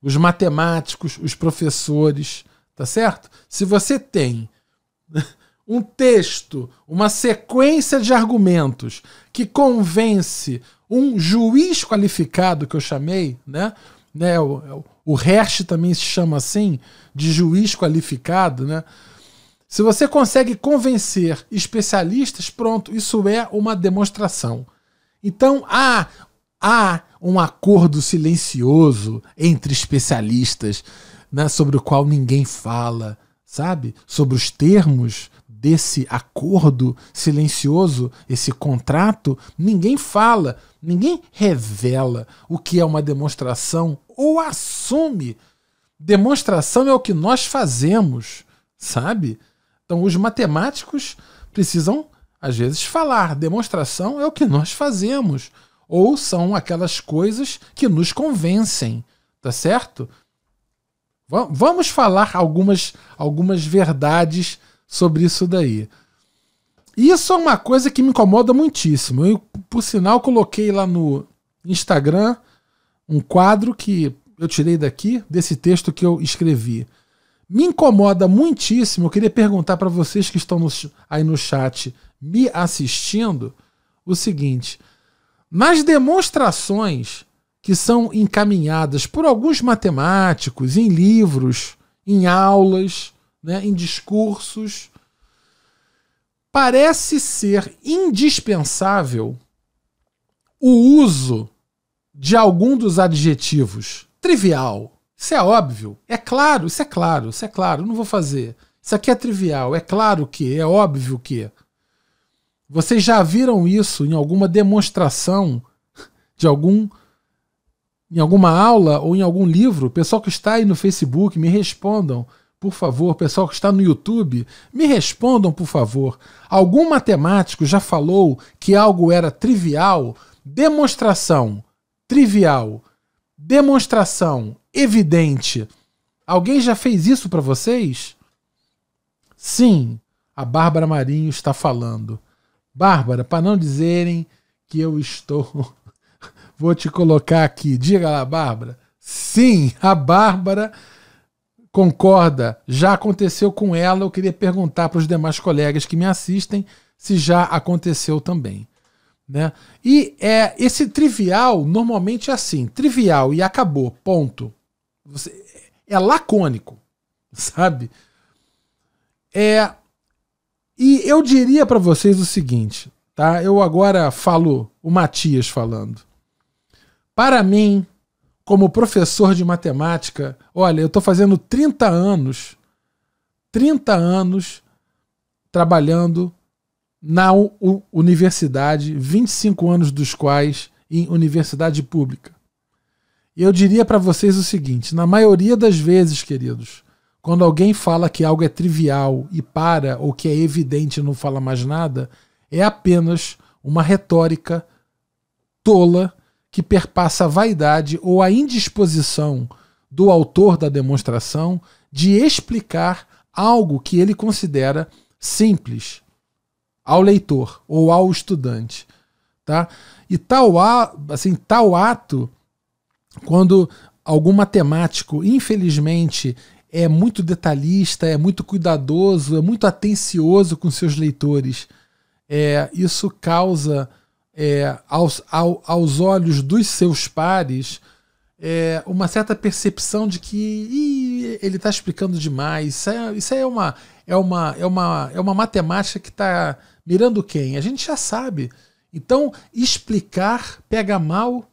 Os matemáticos, os professores, tá certo? Se você tem um texto, uma sequência de argumentos que convence um juiz qualificado, que eu chamei, né? O Hersh também se chama assim, de juiz qualificado, né? Se você consegue convencer especialistas, pronto, isso é uma demonstração. Então, há um acordo silencioso entre especialistas, né, sobre o qual ninguém fala, sabe? Sobre os termos desse acordo silencioso, esse contrato, ninguém fala, ninguém revela o que é uma demonstração ou assume. Demonstração é o que nós fazemos, sabe? Então os matemáticos precisam, às vezes, falar. Demonstração é o que nós fazemos. Ou são aquelas coisas que nos convencem, tá certo? Vamos falar algumas verdades sobre isso daí. Isso é uma coisa que me incomoda muitíssimo. Eu, por sinal, coloquei lá no Instagram um quadro que eu tirei daqui, desse texto que eu escrevi. Me incomoda muitíssimo. Eu queria perguntar para vocês que estão aí no chat me assistindo o seguinte: nas demonstrações que são encaminhadas por alguns matemáticos, em livros, em aulas, né, em discursos, parece ser indispensável o uso de algum dos adjetivos. Trivial. Isso é óbvio. É claro, isso é claro, isso é claro. Não vou fazer. Isso aqui é trivial. É claro que, é óbvio que. Vocês já viram isso em alguma demonstração em alguma aula ou em algum livro? Pessoal que está aí no Facebook, me respondam, por favor. Pessoal que está no YouTube, me respondam, por favor. Algum matemático já falou que algo era trivial? Demonstração trivial. Demonstração evidente. Alguém já fez isso para vocês? Sim, a Bárbara Marinho está falando. Bárbara, para não dizerem que eu estou... Vou te colocar aqui. Diga lá, Bárbara. Sim, a Bárbara concorda, já aconteceu com ela. Eu queria perguntar para os demais colegas que me assistem se já aconteceu também, né? E esse trivial normalmente é assim, trivial e acabou, ponto. É lacônico, sabe? E eu diria para vocês o seguinte, tá? Eu agora falo o Matias falando. Para mim, como professor de matemática, olha, eu estou fazendo 30 anos trabalhando na universidade, 25 anos dos quais em universidade pública. E eu diria para vocês o seguinte, na maioria das vezes, queridos, quando alguém fala que algo é trivial e para, ou que é evidente e não fala mais nada, é apenas uma retórica tola que perpassa a vaidade ou a indisposição do autor da demonstração de explicar algo que ele considera simples ao leitor ou ao estudante, tá? E tal ato, quando algum matemático, infelizmente, é muito detalhista, é muito cuidadoso, é muito atencioso com seus leitores, isso causa aos olhos dos seus pares uma certa percepção de que ele está explicando demais. Isso é uma matemática que está mirando quem? A gente já sabe. Então, explicar pega mal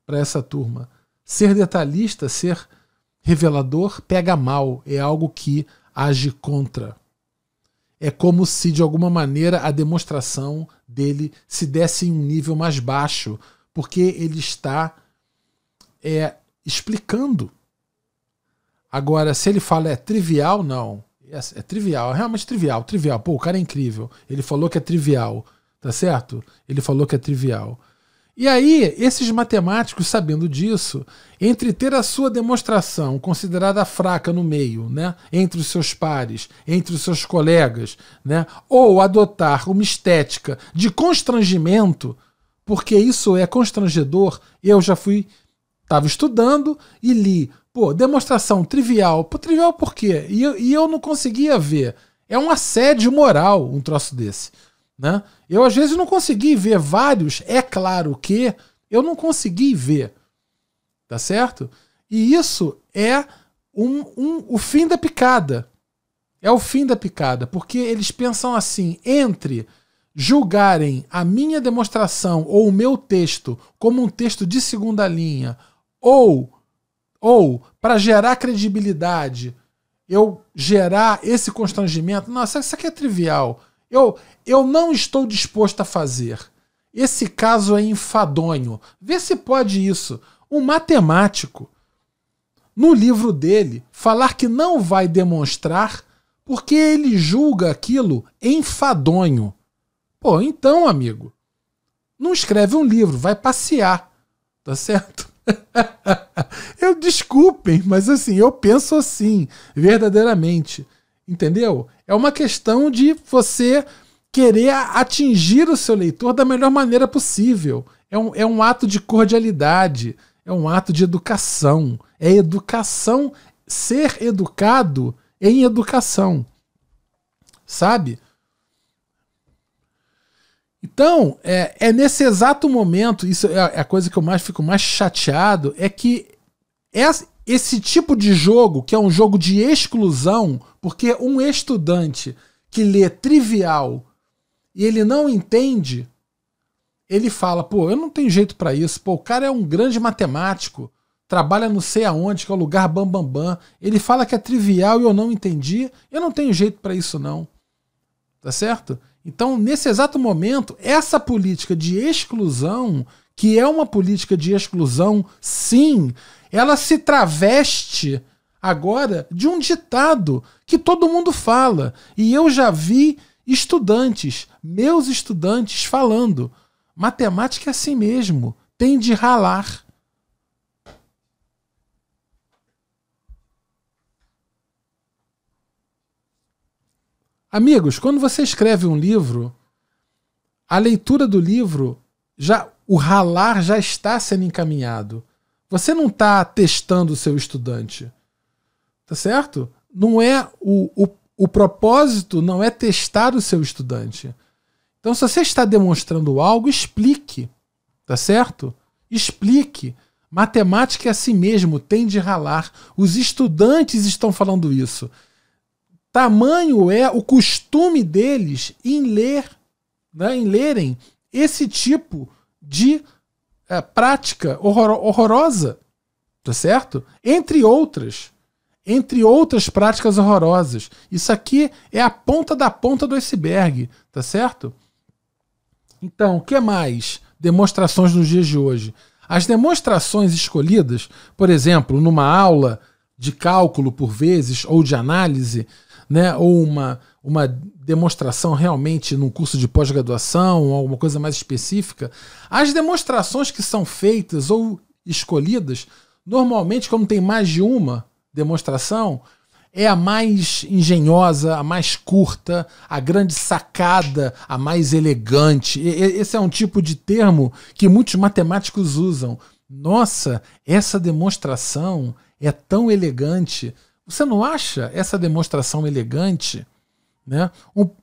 para essa turma. Ser detalhista, ser revelador, pega mal. É algo que age contra. É como se, de alguma maneira, a demonstração dele se desse em um nível mais baixo, porque ele está explicando. Agora, se ele fala trivial, não. É trivial, é realmente trivial. Pô, o cara é incrível. Ele falou que é trivial, tá certo? Ele falou que é trivial. E aí, esses matemáticos, sabendo disso, entre ter a sua demonstração considerada fraca no meio, né, entre os seus pares, entre os seus colegas, né, ou adotar uma estética de constrangimento, porque isso é constrangedor, eu já estava estudando e li, pô, demonstração trivial. Pô, trivial por quê? E eu não conseguia ver. É um assédio moral um troço desse, né? Eu às vezes não consegui ver vários, é claro que eu não consegui ver, tá certo? E isso é o fim da picada. É o fim da picada, porque eles pensam assim, entre julgarem a minha demonstração ou o meu texto como um texto de segunda linha, ou para gerar credibilidade, eu gerar esse constrangimento, nossa, isso aqui é trivial. Eu não estou disposto a fazer. Esse caso é enfadonho. Vê se pode isso. Um matemático, no livro dele, falar que não vai demonstrar porque ele julga aquilo enfadonho. Pô, então, amigo, não escreve um livro, vai passear. Tá certo? Desculpem, mas assim, eu penso assim, verdadeiramente. Entendeu? É uma questão de você querer atingir o seu leitor da melhor maneira possível. É um ato de cordialidade, é um ato de educação. É educação, ser educado em educação. Sabe? Então, nesse exato momento, isso é a coisa que eu fico mais chateado, é que esse tipo de jogo, que é um jogo de exclusão, porque um estudante que lê trivial e ele não entende, ele fala, pô, eu não tenho jeito para isso, pô, o cara é um grande matemático, trabalha não sei aonde, que é o lugar bam. Ele fala que é trivial e eu não entendi, eu não tenho jeito para isso não. Tá certo? Então, nesse exato momento, essa política de exclusão, que é uma política de exclusão, sim, ela se traveste agora de um ditado que todo mundo fala. E eu já vi meus estudantes falando, matemática é assim mesmo, tem de ralar. Amigos, quando você escreve um livro, a leitura do livro, o ralar já está sendo encaminhado. Você não está testando o seu estudante. tá certo? Não é o propósito não é testar o seu estudante. Então, se você está demonstrando algo, explique, tá certo? Explique. Matemática é assim mesmo, tem de ralar. Os estudantes estão falando isso. Tamanho é o costume deles em ler, né, em lerem esse tipo de prática horrorosa, tá certo? Entre outras práticas horrorosas. Isso aqui é a ponta da ponta do iceberg, tá certo? Então, o que mais? Demonstrações nos dias de hoje. As demonstrações escolhidas, por exemplo, numa aula de cálculo por vezes, ou de análise, né, ou uma demonstração realmente num curso de pós-graduação, ou alguma coisa mais específica, as demonstrações que são feitas ou escolhidas, normalmente, como tem mais de uma demonstração, é a mais engenhosa, a mais curta, a grande sacada, a mais elegante. Esse é um tipo de termo que muitos matemáticos usam. Nossa, essa demonstração é tão elegante. Você não acha essa demonstração elegante? Né?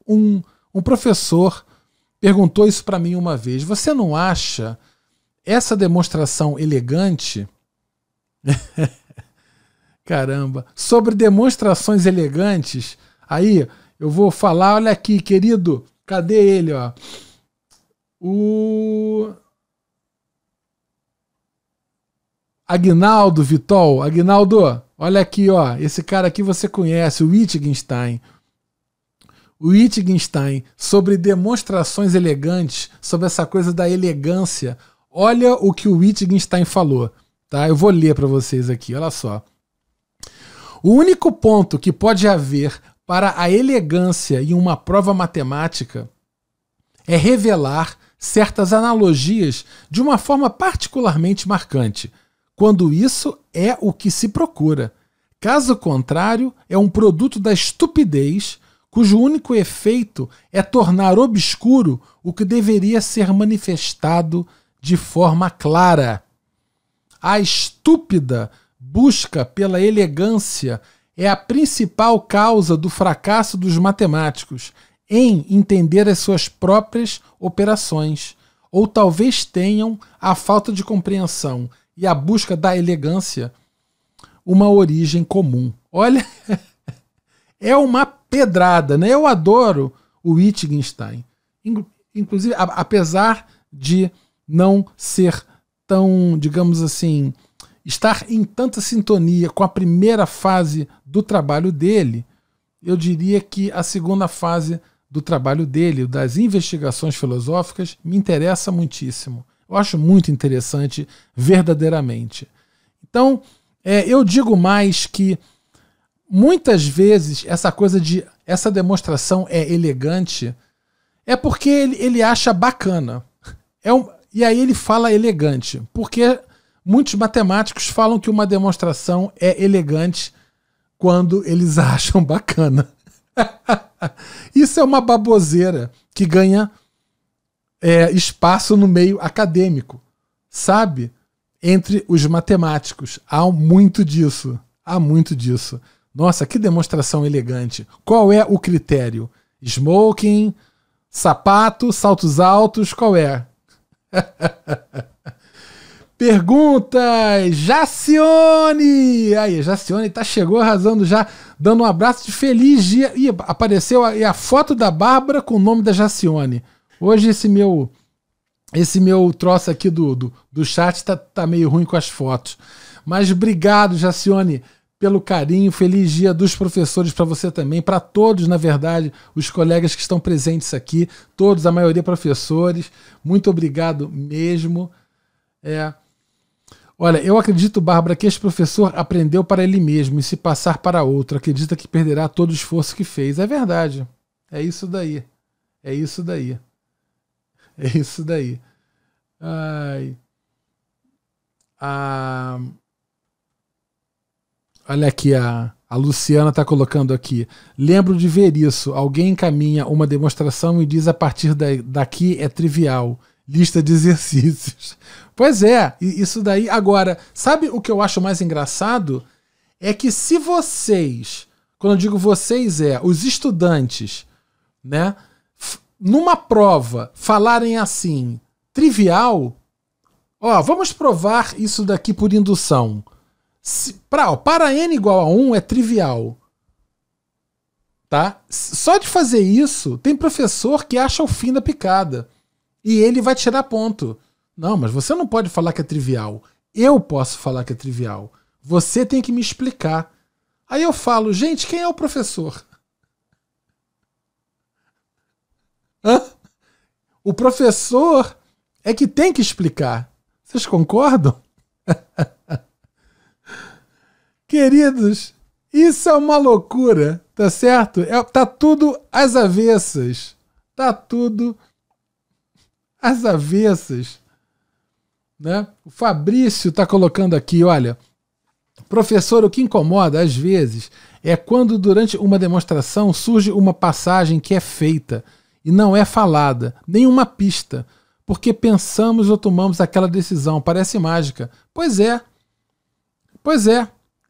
Um professor perguntou isso para mim uma vez. Você não acha essa demonstração elegante? Caramba, sobre demonstrações elegantes, aí eu vou falar, olha aqui, querido, cadê ele, ó? O Aguinaldo Vitol, Aguinaldo, olha aqui, ó, esse cara aqui você conhece, o Wittgenstein. O Wittgenstein, sobre demonstrações elegantes, sobre essa coisa da elegância. Olha o que o Wittgenstein falou, tá? Eu vou ler para vocês aqui, olha só. O único ponto que pode haver para a elegância em uma prova matemática é revelar certas analogias de uma forma particularmente marcante, quando isso é o que se procura. Caso contrário, é um produto da estupidez, cujo único efeito é tornar obscuro o que deveria ser manifestado de forma clara. A estúpida busca pela elegância é a principal causa do fracasso dos matemáticos em entender as suas próprias operações, ou talvez tenham a falta de compreensão e a busca da elegância uma origem comum. Olha, é uma pedrada, né? Eu adoro o Wittgenstein. Inclusive, apesar de não ser tão, digamos assim, estar em tanta sintonia com a primeira fase do trabalho dele, eu diria que a segunda fase do trabalho dele, das investigações filosóficas, me interessa muitíssimo. Eu acho muito interessante, verdadeiramente. Então, eu digo mais que muitas vezes essa demonstração é elegante, é porque ele acha bacana. E aí ele fala elegante, porque muitos matemáticos falam que uma demonstração é elegante quando eles acham bacana. Isso é uma baboseira que ganha espaço no meio acadêmico, sabe? Entre os matemáticos. Há muito disso. Há muito disso. Nossa, que demonstração elegante. Qual é o critério? Smoking, sapato, saltos altos, qual é? Perguntas! Jacione! Aí, Jacione chegou arrasando já, dando um abraço de feliz dia. Ih, apareceu a foto da Bárbara com o nome da Jacione. Hoje esse meu troço aqui do chat tá meio ruim com as fotos. Mas obrigado, Jacione, pelo carinho. Feliz dia dos professores para você também, para todos, na verdade, os colegas que estão presentes aqui, todos, a maioria professores. Muito obrigado mesmo. Olha, eu acredito, Bárbara, que esse professor aprendeu para ele mesmo e se passar para outro. Acredita que perderá todo o esforço que fez. É verdade. É isso daí. É isso daí. É isso daí. Ai. Olha aqui, a Luciana está colocando aqui. Lembro de ver isso. Alguém encaminha uma demonstração e diz a partir daqui é trivial. Lista de exercícios. Pois é, isso daí. Agora, sabe o que eu acho mais engraçado? é que se vocês, quando eu digo vocês os estudantes, né, numa prova falarem assim, trivial, vamos provar isso daqui por indução. Para n igual a 1 é trivial. Tá? Só de fazer isso, tem professor que acha o fim da picada. E ele vai tirar ponto. Não, mas você não pode falar que é trivial. Eu posso falar que é trivial. Você tem que me explicar. Aí eu falo, gente, quem é o professor? Hã? O professor é que tem que explicar. Vocês concordam? Queridos, isso é uma loucura, tá certo? Tá tudo às avessas. Tá tudo às avessas. Né? O Fabrício tá colocando aqui, olha, professor, o que incomoda às vezes é quando durante uma demonstração surge uma passagem que é feita e não é falada, nenhuma pista, porque pensamos ou tomamos aquela decisão, parece mágica. Pois é,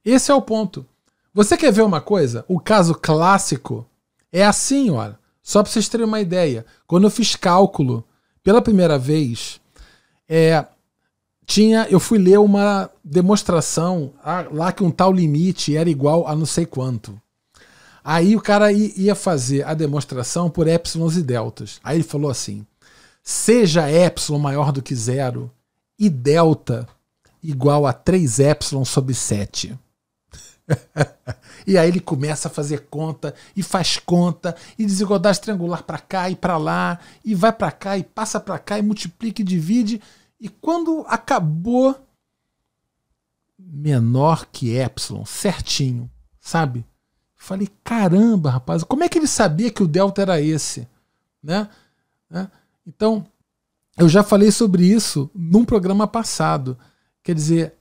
esse é o ponto. Você quer ver uma coisa? O caso clássico é assim, olha, só para vocês terem uma ideia. Quando eu fiz cálculo pela primeira vez, eu fui ler uma demonstração lá que um tal limite era igual a não sei quanto. Aí o cara ia fazer a demonstração por épsilons e deltas. Aí ele falou assim, seja épsilon maior do que zero e delta igual a 3 épsilon sobre 7. E aí ele começa a fazer conta e faz conta e desigualdade triangular para cá e para lá e vai para cá e passa para cá e multiplica e divide. E quando acabou, menor que épsilon, certinho, sabe? Falei, caramba, rapaz, como é que ele sabia que o delta era esse? Né? Então, eu já falei sobre isso num programa passado. Quer dizer,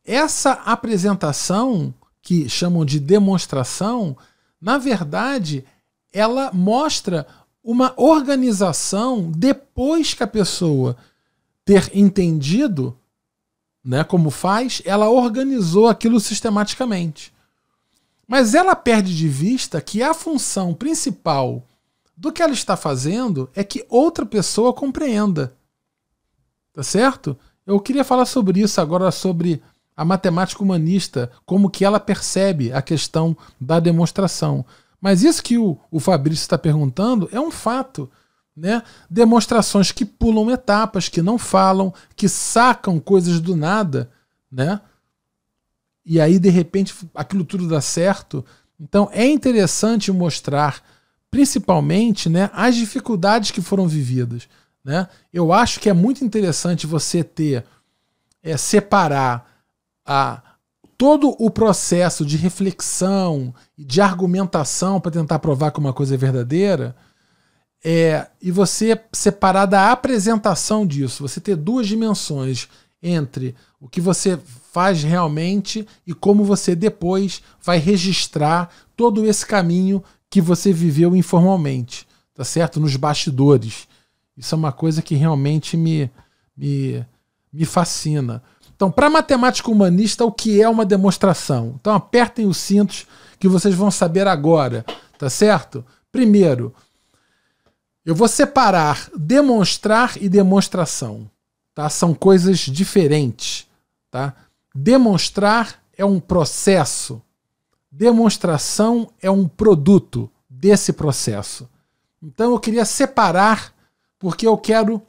essa apresentação, que chamam de demonstração, na verdade, ela mostra uma organização depois que a pessoa ter entendido, né, como faz, ela organizou aquilo sistematicamente. Mas ela perde de vista que a função principal do que ela está fazendo é que outra pessoa compreenda. Tá certo? Eu queria falar sobre isso agora, sobre a matemática humanista, como que ela percebe a questão da demonstração. Mas isso que o Fabrício está perguntando é um fato. Né? Demonstrações que pulam etapas, que não falam, que sacam coisas do nada, né? E aí de repente aquilo tudo dá certo. Então é interessante mostrar principalmente, né, as dificuldades que foram vividas, né? Eu acho que é muito interessante você separar todo o processo de reflexão e de argumentação para tentar provar que uma coisa é verdadeira, e você separar da apresentação disso, você ter duas dimensões entre o que você faz realmente e como você depois vai registrar todo esse caminho que você viveu informalmente, tá certo? Nos bastidores. Isso é uma coisa que realmente me fascina. Então, para matemática humanista, o que é uma demonstração? Então, apertem os cintos que vocês vão saber agora, tá certo? Primeiro, eu vou separar demonstrar e demonstração. Tá? São coisas diferentes. Tá? Demonstrar é um processo. Demonstração é um produto desse processo. Então eu queria separar, porque eu quero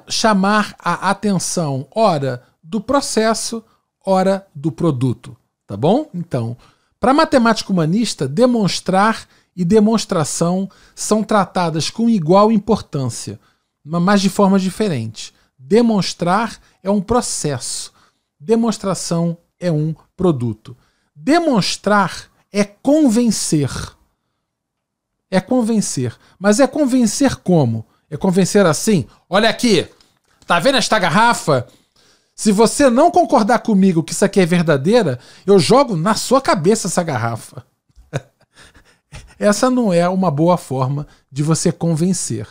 chamar a atenção, ora do processo, ora do produto. Tá bom? Então, para matemática humanista, demonstrar e demonstração são tratadas com igual importância, mas de forma diferente. Demonstrar é um processo, demonstração é um produto. Demonstrar é convencer. É convencer. Mas é convencer como? É convencer assim, olha aqui, tá vendo esta garrafa? Se você não concordar comigo que isso aqui é verdadeira, eu jogo na sua cabeça essa garrafa. Essa não é uma boa forma de você convencer.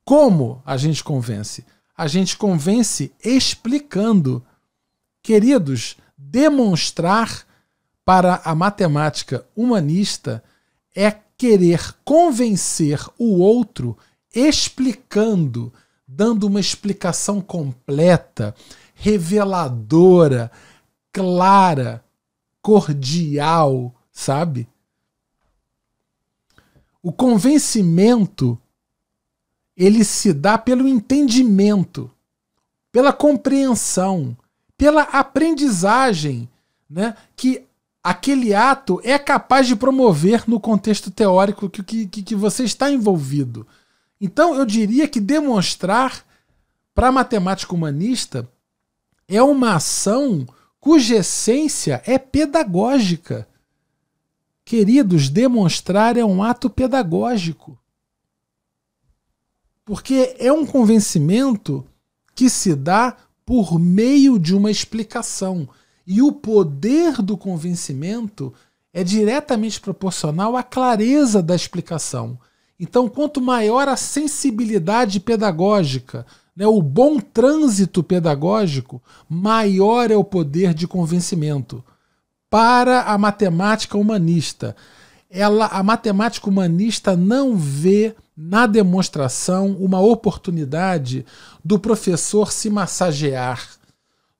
Como a gente convence? A gente convence explicando. Queridos, Demonstrar para a matemática humanista é querer convencer o outro explicando, dando uma explicação completa, reveladora, clara, cordial, sabe? O convencimento, ele se dá pelo entendimento, pela compreensão, pela aprendizagem, né, que aquele ato é capaz de promover no contexto teórico que você está envolvido. Então, eu diria que demonstrar para a matemática humanista é uma ação cuja essência é pedagógica. Queridos, demonstrar é um ato pedagógico. Porque é um convencimento que se dá por meio de uma explicação. E o poder do convencimento é diretamente proporcional à clareza da explicação. Então, quanto maior a sensibilidade pedagógica, né, o bom trânsito pedagógico, maior é o poder de convencimento. Para a matemática humanista, a matemática humanista não vê na demonstração uma oportunidade do professor se massagear,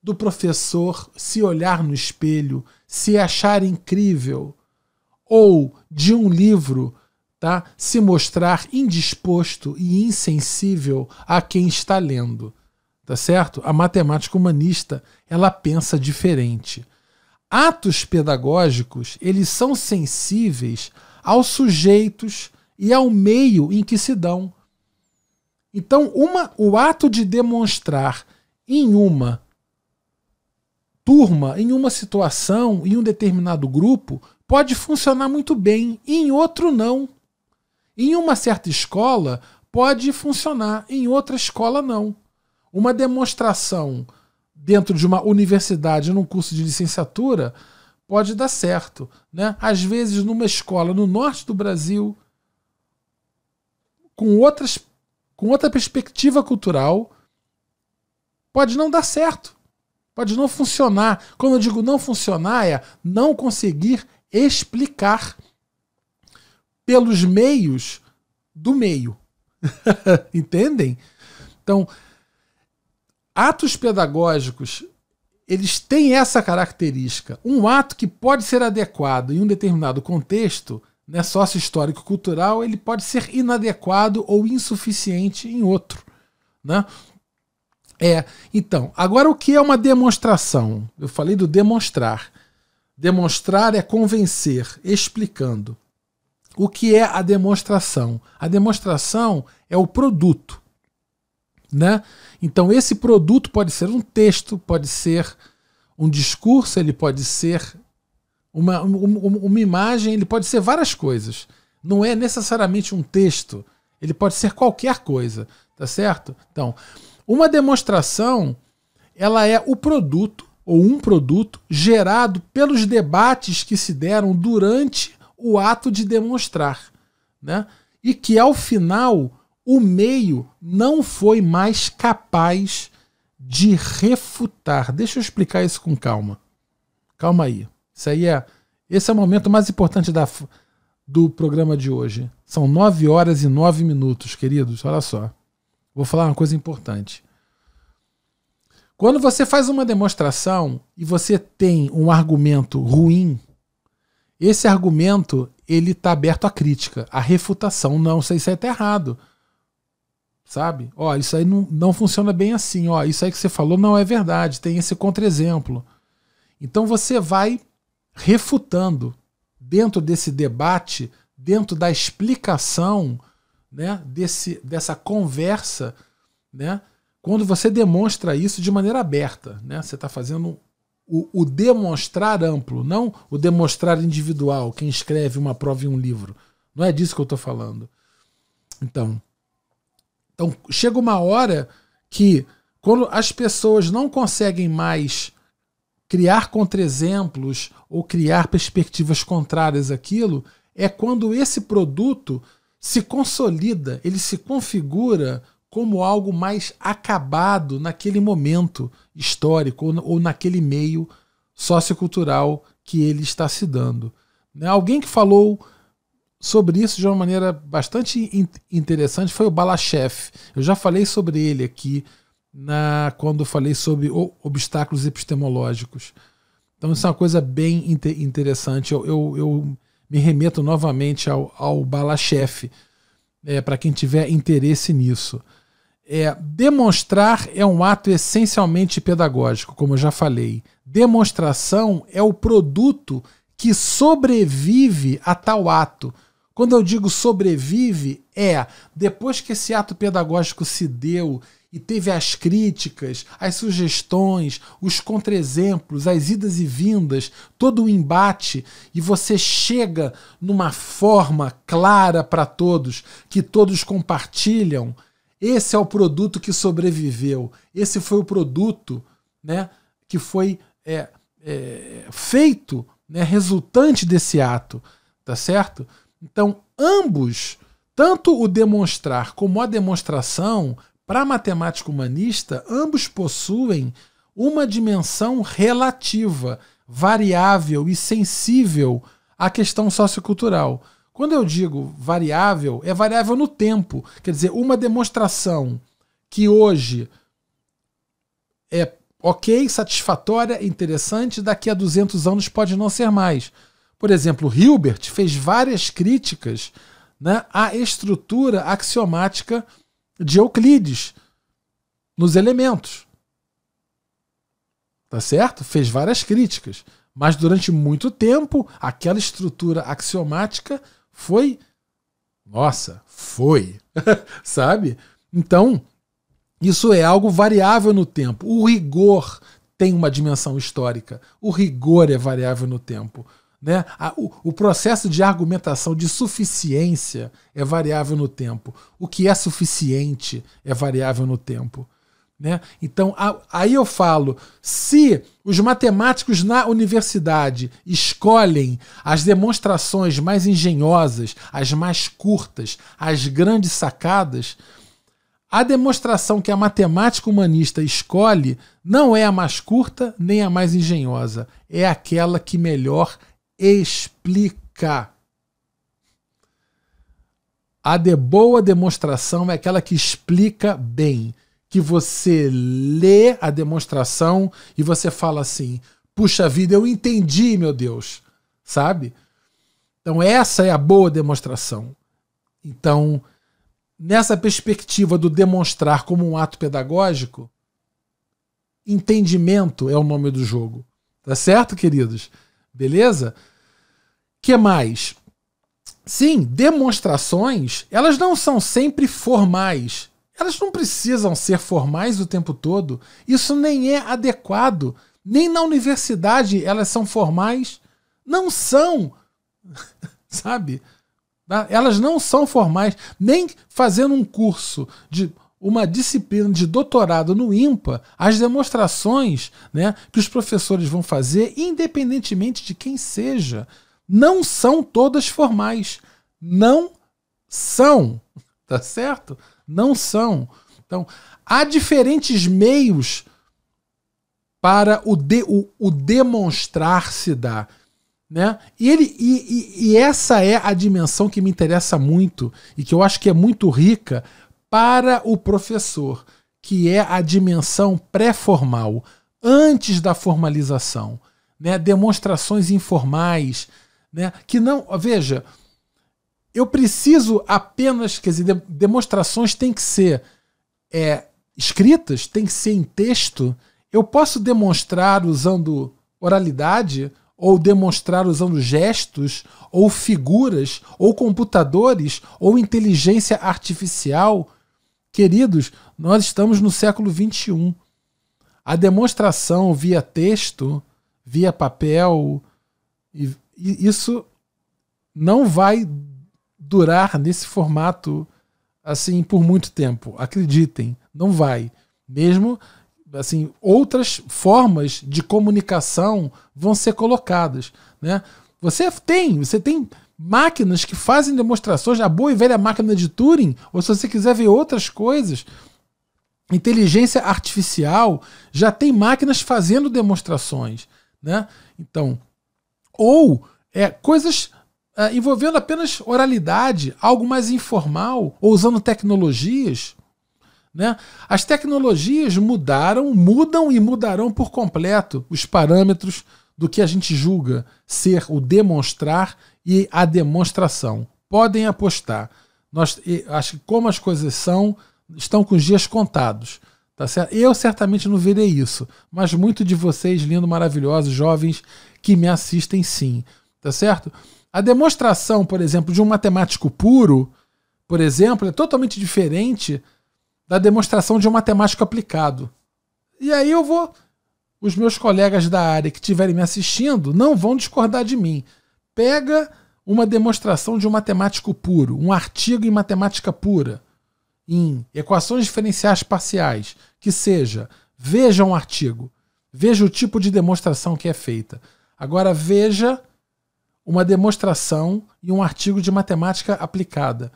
do professor se olhar no espelho, se achar incrível, ou de um livro, tá, se mostrar indisposto e insensível a quem está lendo. Tá certo? A matemática humanista, ela pensa diferente. Atos pedagógicos, eles são sensíveis aos sujeitos e ao meio em que se dão. Então, o ato de demonstrar em uma turma, em uma situação, em um determinado grupo, pode funcionar muito bem, em outro não. Em uma certa escola, pode funcionar, em outra escola não. Uma demonstração dentro de uma universidade, num curso de licenciatura, pode dar certo, né? Às vezes, numa escola no norte do Brasil, com outra perspectiva cultural, pode não dar certo, pode não funcionar. Quando eu digo não funcionar, é não conseguir explicar pelos meios do meio. Entendem? Então, atos pedagógicos, eles têm essa característica. Um ato que pode ser adequado em um determinado contexto, né, sócio-histórico-cultural, ele pode ser inadequado ou insuficiente em outro. Né? Então, agora o que é uma demonstração? Eu falei do demonstrar. Demonstrar é convencer, explicando. O que é a demonstração? A demonstração é o produto. Né? Então esse produto pode ser um texto, pode ser um discurso, ele pode ser uma imagem, ele pode ser várias coisas. Não é necessariamente um texto, ele pode ser qualquer coisa, tá certo? Então, uma demonstração, ela é o produto, ou um produto, gerado pelos debates que se deram durante o ato de demonstrar, né? E que ao final o meio não foi mais capaz de refutar. Deixa eu explicar isso com calma. Calma aí. Esse é o momento mais importante do programa de hoje. São 9 horas e 9 minutos, queridos. Olha só. Vou falar uma coisa importante. Quando você faz uma demonstração e você tem um argumento ruim, esse argumento ele está aberto à crítica, à refutação. Não, isso aí está errado. Sabe? Ó, isso aí não funciona bem assim. Ó, isso aí que você falou não é verdade. Tem esse contra-exemplo. Então você vai refutando dentro desse debate, dentro da explicação, né, dessa conversa, né, quando você demonstra isso de maneira aberta. Né, você está fazendo o demonstrar amplo, não o demonstrar individual, quem escreve uma prova em um livro. Não é disso que eu estou falando. Então, chega uma hora que, quando as pessoas não conseguem mais criar contra-exemplos ou criar perspectivas contrárias àquilo, é quando esse produto se consolida, ele se configura como algo mais acabado naquele momento histórico ou naquele meio sociocultural que ele está se dando. Né? Alguém que falou sobre isso de uma maneira bastante interessante foi o Balachef. Eu já falei sobre ele aqui quando falei sobre obstáculos epistemológicos. Então isso é uma coisa bem interessante. Eu me remeto novamente ao Balachef, para quem tiver interesse nisso. Demonstrar é um ato essencialmente pedagógico, como eu já falei. Demonstração é o produto que sobrevive a tal ato. Quando eu digo sobrevive, depois que esse ato pedagógico se deu e teve as críticas, as sugestões, os contraexemplos, as idas e vindas, todo o embate, e você chega numa forma clara para todos, que todos compartilham, esse é o produto que sobreviveu. Esse foi o produto, né, que foi feito, né, resultante desse ato. Tá certo? Então, ambos, tanto o demonstrar como a demonstração, para matemático humanista, ambos possuem uma dimensão relativa, variável e sensível à questão sociocultural. Quando eu digo variável, é variável no tempo. Quer dizer, uma demonstração que hoje é ok, satisfatória, interessante, daqui a 200 anos pode não ser mais. Por exemplo, Hilbert fez várias críticas, né, à estrutura axiomática de Euclides nos elementos. Tá certo? Fez várias críticas. Mas durante muito tempo, aquela estrutura axiomática foi... Nossa, foi. Sabe? Então, isso é algo variável no tempo. O rigor tem uma dimensão histórica. O rigor é variável no tempo. Né? O processo de argumentação de suficiência é variável no tempo. O que é suficiente é variável no tempo. Né? Então, aí eu falo, se os matemáticos na universidade escolhem as demonstrações mais engenhosas, as mais curtas, as grandes sacadas, a demonstração que a matemática humanista escolhe não é a mais curta nem a mais engenhosa, é aquela que melhor explica. A boa demonstração é aquela que explica bem, que você lê a demonstração e você fala assim, puxa vida, eu entendi, meu Deus, sabe? Então essa é a boa demonstração. Então, nessa perspectiva do demonstrar como um ato pedagógico, entendimento é o nome do jogo. Tá certo, queridos? Beleza? Que mais? Sim, demonstrações, elas não são sempre formais. Elas não precisam ser formais o tempo todo. Isso nem é adequado. Nem na universidade elas são formais. Não são. Sabe? Elas não são formais. Nem fazendo um curso de uma disciplina de doutorado no IMPA, as demonstrações, né, que os professores vão fazer, independentemente de quem seja, não são todas formais. Não são. Tá certo? Não são. Então, há diferentes meios para o demonstrar se dar. Né? E essa é a dimensão que me interessa muito e que eu acho que é muito rica para o professor, que é a dimensão pré-formal, antes da formalização. Né? Demonstrações informais, né? Que não... Veja, eu preciso apenas... Quer dizer, demonstrações têm que ser escritas, têm que ser em texto. Eu posso demonstrar usando oralidade, ou demonstrar usando gestos, ou figuras, ou computadores, ou inteligência artificial. Queridos, nós estamos no século XXI. A demonstração via texto, via papel, isso não vai durar nesse formato assim por muito tempo. Acreditem, não vai. Mesmo assim, outras formas de comunicação vão ser colocadas, né? Você tem máquinas que fazem demonstrações, a boa e velha máquina de Turing, ou se você quiser ver outras coisas, inteligência artificial, já tem máquinas fazendo demonstrações, né? Então, ou coisas envolvendo apenas oralidade, algo mais informal, ou usando tecnologias, né? As tecnologias mudam e mudarão por completo os parâmetros do que a gente julga ser o demonstrar e a demonstração. Podem apostar. Acho que como as coisas estão com os dias contados. Tá certo? Eu certamente não verei isso, mas muito de vocês, lindos, maravilhosos, jovens, que me assistem, sim. Tá certo? A demonstração, por exemplo, de um matemático puro, por exemplo, é totalmente diferente da demonstração de um matemático aplicado. E aí os meus colegas da área que estiverem me assistindo não vão discordar de mim. Pega uma demonstração de um matemático puro, um artigo em matemática pura, em equações diferenciais parciais, que seja, veja um artigo, veja o tipo de demonstração que é feita. Agora veja uma demonstração em um artigo de matemática aplicada.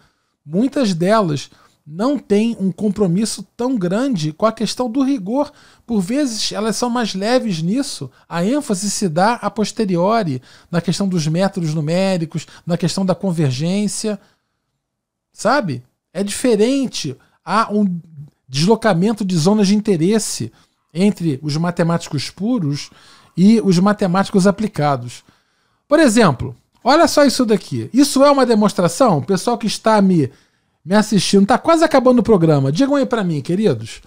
Muitas delas não têm um compromisso tão grande com a questão do rigor. Por vezes elas são mais leves nisso. A ênfase se dá a posteriori, na questão dos métodos numéricos, na questão da convergência. Sabe? É diferente. Há um deslocamento de zonas de interesse entre os matemáticos puros e os matemáticos aplicados. Por exemplo, olha só isso daqui. Isso é uma demonstração? O pessoal que está me assistindo, está quase acabando o programa. Digam aí para mim, queridos.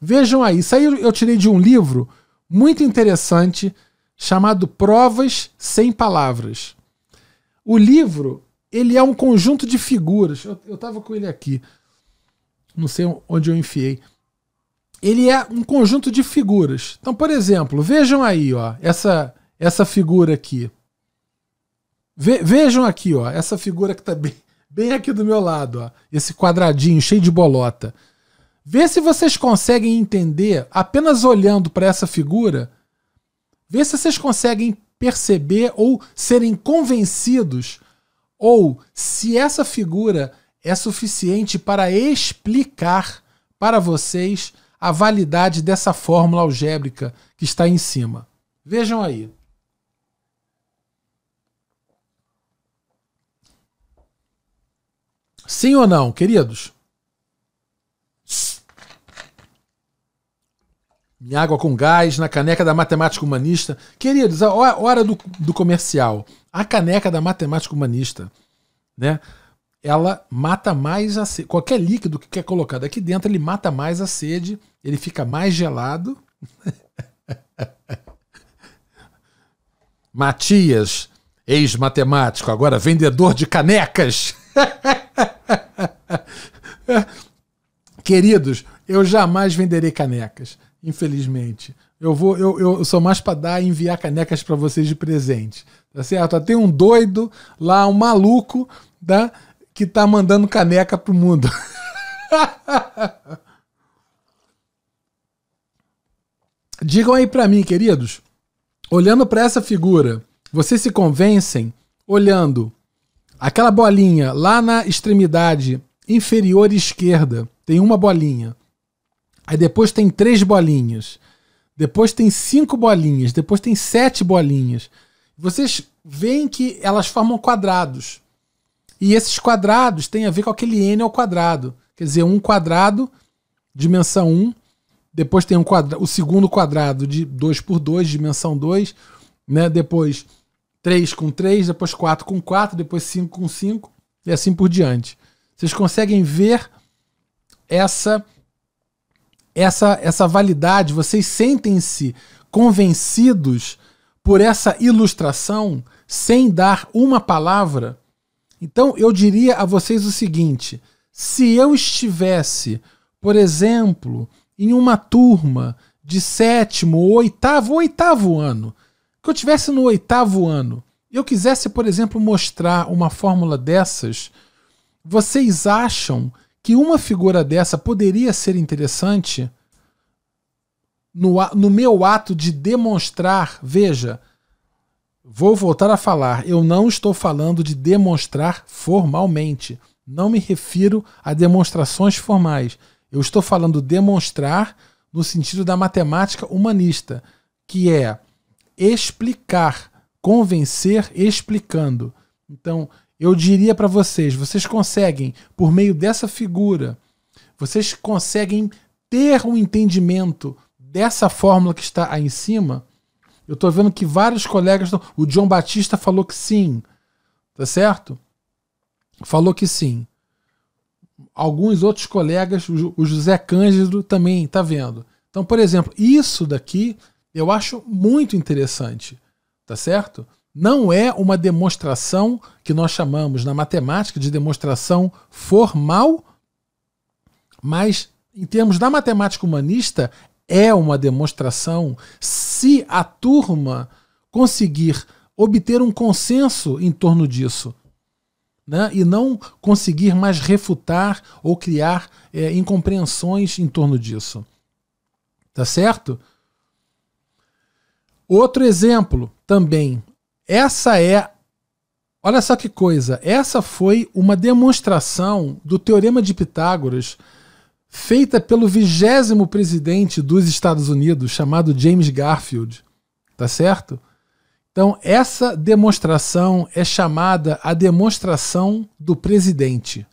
Vejam aí. Isso aí eu tirei de um livro muito interessante chamado Provas Sem Palavras. O livro, ele é um conjunto de figuras. Eu estava com ele aqui. Não sei onde eu enfiei. Ele é um conjunto de figuras. Então, por exemplo, vejam aí, ó, essa figura aqui. Vejam aqui, ó, essa figura que está bem aqui do meu lado, ó, esse quadradinho cheio de bolota. Vê se vocês conseguem entender, apenas olhando para essa figura, vê se vocês conseguem perceber ou serem convencidos, ou se essa figura é suficiente para explicar para vocês a validade dessa fórmula algébrica que está em cima. Vejam aí. Sim ou não, queridos? Minha água com gás na caneca da Matemática Humanista. Queridos, a hora do comercial. A caneca da Matemática Humanista, né? Ela mata mais a sede. Qualquer líquido que quer colocar aqui dentro, ele mata mais a sede, ele fica mais gelado. Matias, ex-matemático, agora vendedor de canecas. Queridos, eu jamais venderei canecas, infelizmente. Eu sou mais para dar e enviar canecas para vocês de presente, tá certo? Tem um doido lá, um maluco, tá, que tá mandando caneca pro mundo. Digam aí para mim, queridos, olhando para essa figura, vocês se convencem olhando aquela bolinha lá na extremidade inferior esquerda, tem uma bolinha. Aí depois tem 3 bolinhas. Depois tem 5 bolinhas. Depois tem 7 bolinhas. Vocês veem que elas formam quadrados. E esses quadrados têm a ver com aquele n ao quadrado. Quer dizer, um quadrado, dimensão 1. Depois tem o segundo quadrado de 2 por 2, dimensão 2. Né? Depois 3 com 3, depois 4 com 4, depois 5 com 5 e assim por diante. Vocês conseguem ver essa validade? Vocês sentem-se convencidos por essa ilustração sem dar uma palavra? Então eu diria a vocês o seguinte: se eu estivesse, por exemplo, em uma turma de 7º ou 8º ano, que eu estivesse no 8º ano, e eu quisesse, por exemplo, mostrar uma fórmula dessas, vocês acham que uma figura dessa poderia ser interessante no meu ato de demonstrar? Veja, vou voltar a falar, eu não estou falando de demonstrar formalmente, não me refiro a demonstrações formais, eu estou falando demonstrar no sentido da matemática humanista, que é explicar, convencer explicando. Então, eu diria para vocês, vocês conseguem, por meio dessa figura, vocês conseguem ter um entendimento dessa fórmula que está aí em cima? Eu estou vendo que vários colegas... O John Batista falou que sim. Tá certo? Falou que sim. Alguns outros colegas, o José Cândido também está vendo. Então, por exemplo, isso daqui eu acho muito interessante. Tá certo? Não é uma demonstração que nós chamamos na matemática de demonstração formal, mas em termos da matemática humanista é uma demonstração se a turma conseguir obter um consenso em torno disso, né? E não conseguir mais refutar ou criar incompreensões em torno disso. Tá certo? Outro exemplo também. Olha só que coisa, essa foi uma demonstração do Teorema de Pitágoras feita pelo 20º presidente dos Estados Unidos, chamado James Garfield, tá certo? Então, essa demonstração é chamada a demonstração do presidente,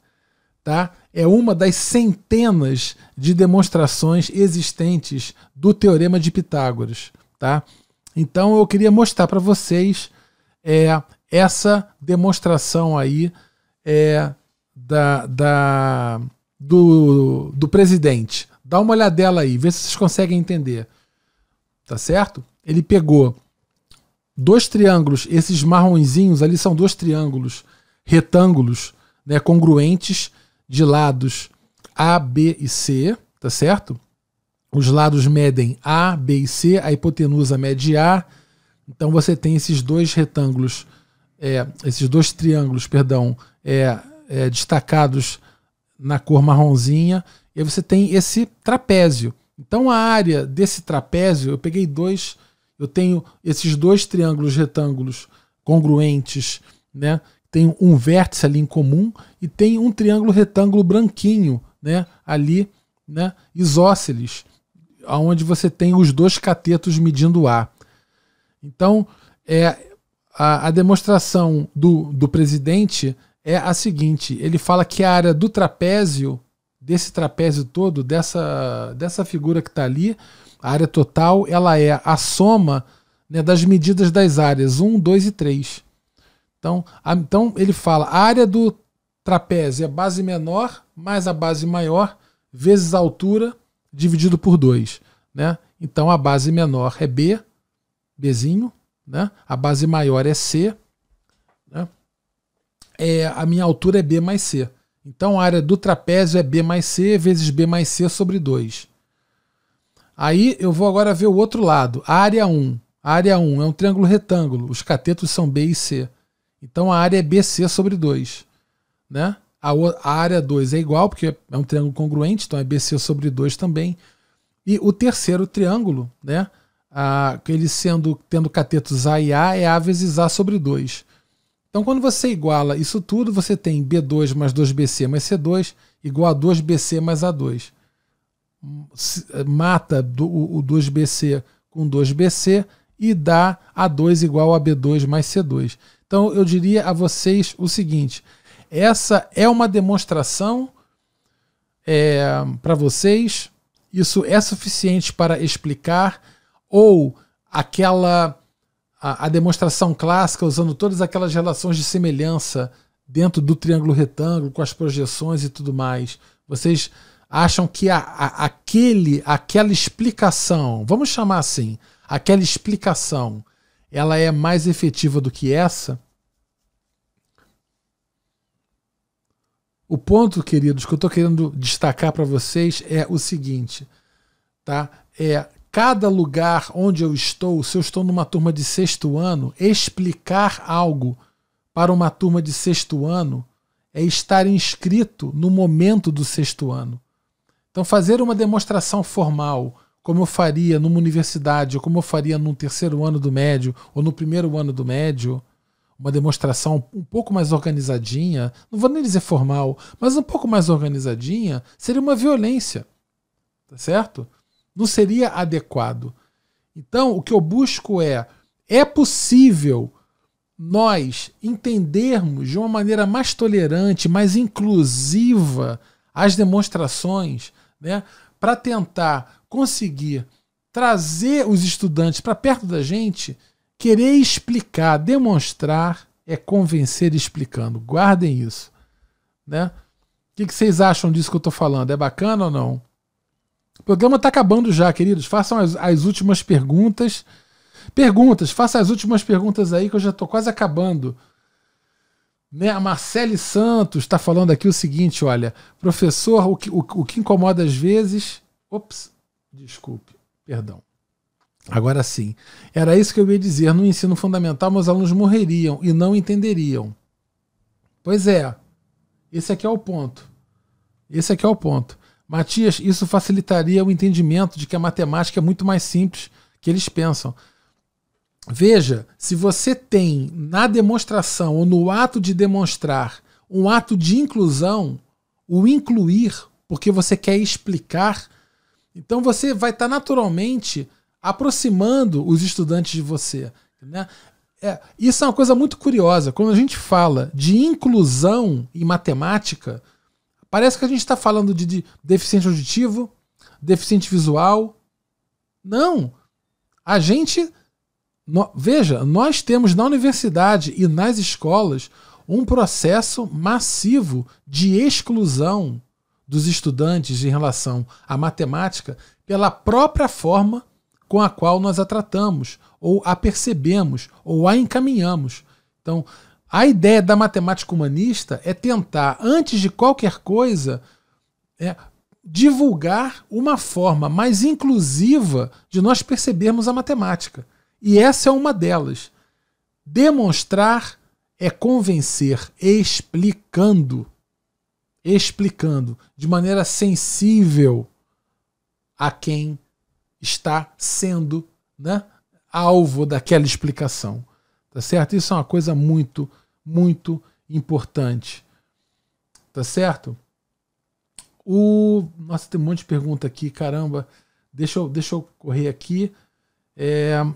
tá? É uma das centenas de demonstrações existentes do Teorema de Pitágoras, tá? Então, eu queria mostrar para vocês essa demonstração aí do presidente. Dá uma olhadela aí, vê se vocês conseguem entender. Tá certo? Ele pegou dois triângulos, esses marronzinhos ali são dois triângulos retângulos, né, congruentes de lados A, B e C, tá certo? Os lados medem A, B e C, a hipotenusa mede A. Então você tem esses dois retângulos, esses dois triângulos, perdão, destacados na cor marronzinha, e você tem esse trapézio. Então a área desse trapézio, eu tenho esses dois triângulos retângulos congruentes, né? Tem um vértice ali em comum e tem um triângulo retângulo branquinho, né? Ali, né? Isósceles, onde você tem os dois catetos medindo A. Então, a demonstração do presidente é a seguinte: ele fala que a área do trapézio, desse trapézio todo, dessa figura que está ali, a área total, ela é a soma, né, das medidas das áreas 1, 2 e 3. Então ele fala, a área do trapézio é a base menor mais a base maior vezes a altura dividido por 2. Né? Então a base menor é B, Bzinho, né? A base maior é C, né? A minha altura é B mais C. Então a área do trapézio é B mais C vezes B mais C sobre 2. Aí eu vou agora ver o outro lado. A área 1. A área 1 é um triângulo retângulo. Os catetos são B e C. Então a área é BC sobre 2. Né? A área 2 é igual, porque é um triângulo congruente, então é BC sobre 2 também. E o terceiro triângulo, né? Ele tendo catetos A e A, é A vezes A sobre 2. Então, quando você iguala isso tudo, você tem B2 mais 2BC mais C2 igual a 2BC mais A2. Mata o 2BC com 2BC e dá A2 igual a B2 mais C2. Então, eu diria a vocês o seguinte: essa é uma demonstração para vocês. Isso é suficiente para explicar, ou a demonstração clássica usando todas aquelas relações de semelhança dentro do triângulo retângulo, com as projeções e tudo mais. Vocês acham que aquela explicação, vamos chamar assim, aquela explicação, ela é mais efetiva do que essa? O ponto, queridos, que eu estou querendo destacar para vocês é o seguinte, tá? Cada lugar onde eu estou, se eu estou numa turma de 6º ano, explicar algo para uma turma de 6º ano é estar inscrito no momento do 6º ano. Então, fazer uma demonstração formal, como eu faria numa universidade, ou como eu faria no 3º ano do médio, ou no 1º ano do médio, uma demonstração um pouco mais organizadinha, não vou nem dizer formal, mas um pouco mais organizadinha, seria uma violência, tá certo? Não seria adequado. Então, o que eu busco é é possível nós entendermos de uma maneira mais tolerante, mais inclusiva as demonstrações, né, para tentar conseguir trazer os estudantes para perto da gente. Querer explicar, demonstrar é convencer explicando. Guardem isso, né? O que vocês acham disso que eu estou falando? É bacana ou não? O programa está acabando já, queridos. Façam as últimas perguntas. Façam as últimas perguntas aí que eu já estou quase acabando. Né? A Marcele Santos está falando aqui o seguinte, olha, professor, o que incomoda às vezes... Ops, desculpe, perdão. Agora sim. Era isso que eu ia dizer. No ensino fundamental, meus alunos morreriam e não entenderiam. Pois é. Esse aqui é o ponto. Matias, isso facilitaria o entendimento de que a matemática é muito mais simples que eles pensam. Veja, se você tem na demonstração ou no ato de demonstrar um ato de inclusão, o incluir, porque você quer explicar, então você vai estar naturalmente aproximando os estudantes de você, né? Isso é uma coisa muito curiosa. Quando a gente fala de inclusão em matemática, parece que a gente está falando de deficiente auditivo, deficiente visual. Não. Veja, nós temos na universidade e nas escolas um processo massivo de exclusão dos estudantes em relação à matemática pela própria forma com a qual nós a tratamos, ou a percebemos, ou a encaminhamos. Então, a ideia da matemática humanista é tentar, antes de qualquer coisa, divulgar uma forma mais inclusiva de nós percebermos a matemática. E essa é uma delas. Demonstrar é convencer, explicando de maneira sensível a quem está sendo, né, alvo daquela explicação. Tá certo? Isso é uma coisa muito, muito importante. Tá certo? Nossa, tem um monte de pergunta aqui, caramba. Deixa eu correr aqui.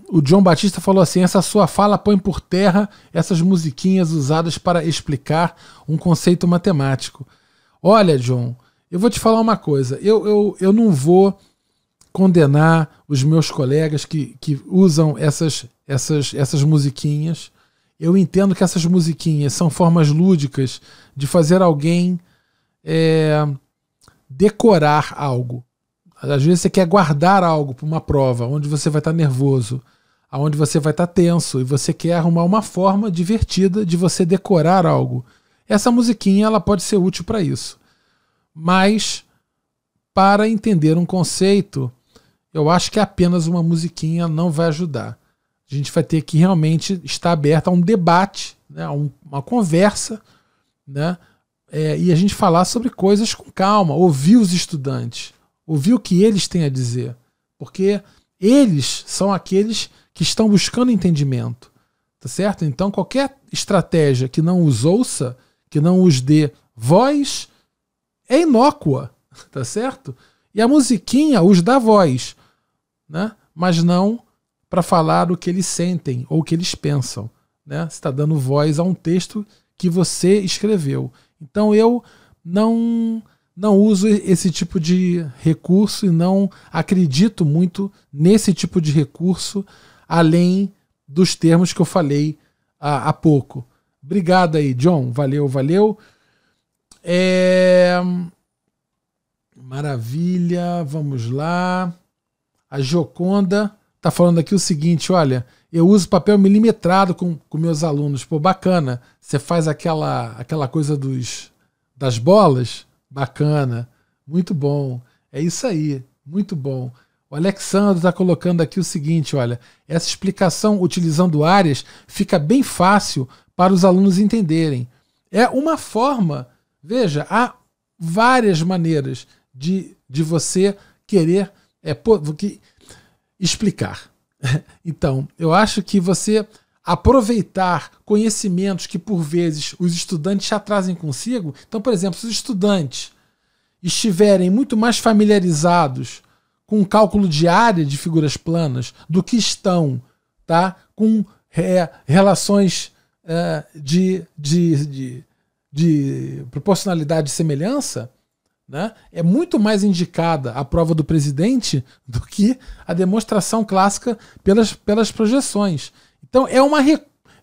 O John Batista falou assim: essa sua fala põe por terra essas musiquinhas usadas para explicar um conceito matemático. Olha, John, eu vou te falar uma coisa. Eu não vou condenar os meus colegas que usam essas musiquinhas. Eu entendo que essas musiquinhas são formas lúdicas de fazer alguém decorar algo. Às vezes você quer guardar algo para uma prova, onde você vai estar nervoso, onde você vai estar tenso, e você quer arrumar uma forma divertida de você decorar algo. Essa musiquinha ela pode ser útil para isso. Mas, para entender um conceito, eu acho que apenas uma musiquinha não vai ajudar. A gente vai ter que realmente estar aberto a um debate, né, a uma conversa, né, e a gente falar sobre coisas com calma, ouvir os estudantes, ouvir o que eles têm a dizer, porque eles são aqueles que estão buscando entendimento, tá certo? Então qualquer estratégia que não os ouça, que não os dê voz, é inócua, tá certo? E a musiquinha os dá voz, né? Mas não para falar o que eles sentem ou o que eles pensam, né? Você está dando voz a um texto que você escreveu. Então eu não uso esse tipo de recurso e não acredito muito nesse tipo de recurso, além dos termos que eu falei há pouco. Obrigado aí, John. Valeu. Maravilha, vamos lá. A Joconda tá falando aqui o seguinte, olha, eu uso papel milimetrado com meus alunos. Pô, bacana. Você faz aquela coisa das bolas? Bacana. Muito bom. É isso aí. Muito bom. O Alexandre está colocando aqui o seguinte, olha, essa explicação utilizando áreas fica bem fácil para os alunos entenderem. É uma forma, veja, há várias maneiras de você querer explicar. Então, eu acho que você aproveitar conhecimentos que por vezes os estudantes já trazem consigo. Então, por exemplo, se os estudantes estiverem muito mais familiarizados com o cálculo de área de figuras planas do que estão, tá, com relações de proporcionalidade e semelhança, né, é muito mais indicada a prova do presidente do que a demonstração clássica pelas projeções. Então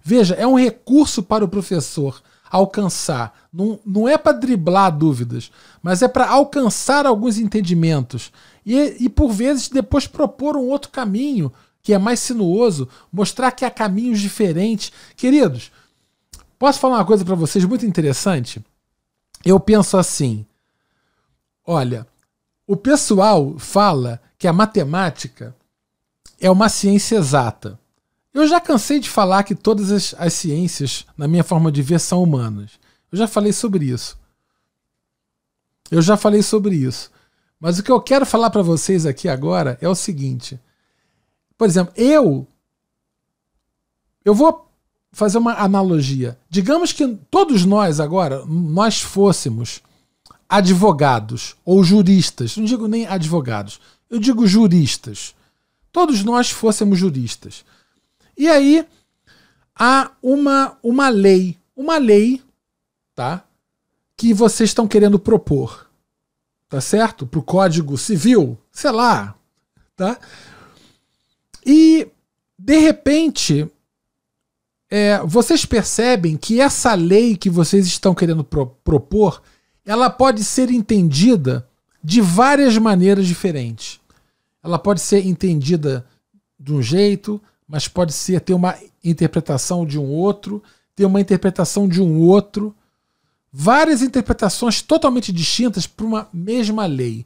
veja, é um recurso para o professor alcançar. Não é para driblar dúvidas, mas é para alcançar alguns entendimentos e por vezes depois propor um outro caminho que é mais sinuoso, mostrar que há caminhos diferentes. Queridos, posso falar uma coisa para vocês muito interessante? Eu penso assim, olha, o pessoal fala que a matemática é uma ciência exata. Eu já cansei de falar que todas as ciências, na minha forma de ver, são humanas. Eu já falei sobre isso. Mas o que eu quero falar para vocês aqui agora é o seguinte. Por exemplo, eu vou fazer uma analogia. Digamos que todos nós agora, nós fôssemos advogados ou juristas. Não digo nem advogados, eu digo juristas. Todos nós fôssemos juristas. E aí há uma lei, tá? Que vocês estão querendo propor, tá certo? Para o Código Civil, sei lá, tá? E de repente vocês percebem que essa lei que vocês estão querendo propor, ela pode ser entendida de várias maneiras diferentes. Ela pode ser entendida de um jeito, mas pode ter uma interpretação de um outro, ter uma interpretação de um outro. Várias interpretações totalmente distintas para uma mesma lei.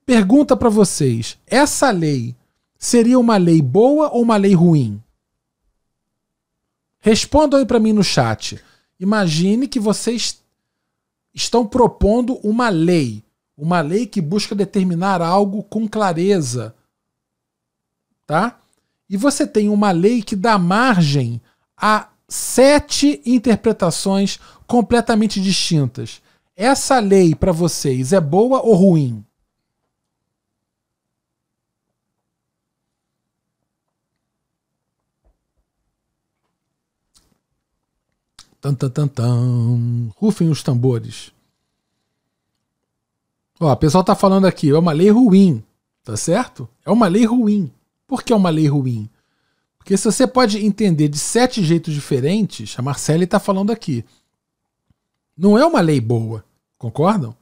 Pergunta para vocês, essa lei seria uma lei boa ou uma lei ruim? Respondam aí para mim no chat. Imagine que vocês estão propondo uma lei que busca determinar algo com clareza, tá? E você tem uma lei que dá margem a 7 interpretações completamente distintas. Essa lei para vocês é boa ou ruim? Rufem os tambores. Ó, o pessoal tá falando aqui, é uma lei ruim, tá certo? É uma lei ruim. Por que é uma lei ruim? Porque se você pode entender de 7 jeitos diferentes, a Marcele tá falando aqui, não é uma lei boa, concordam?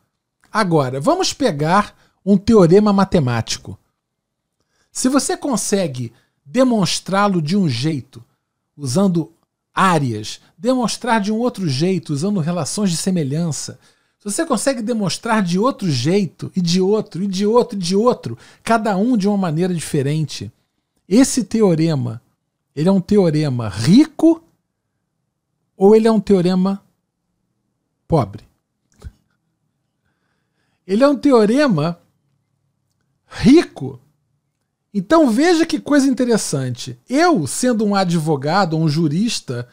Agora, vamos pegar um teorema matemático. Se você consegue demonstrá-lo de um jeito, usando áreas, demonstrar de um outro jeito, usando relações de semelhança, se você consegue demonstrar de outro jeito, e de outro, e de outro, e de outro, cada um de uma maneira diferente, esse teorema, ele é um teorema rico ou ele é um teorema pobre? Ele é um teorema rico. Então veja que coisa interessante. Eu, sendo um advogado, um jurista,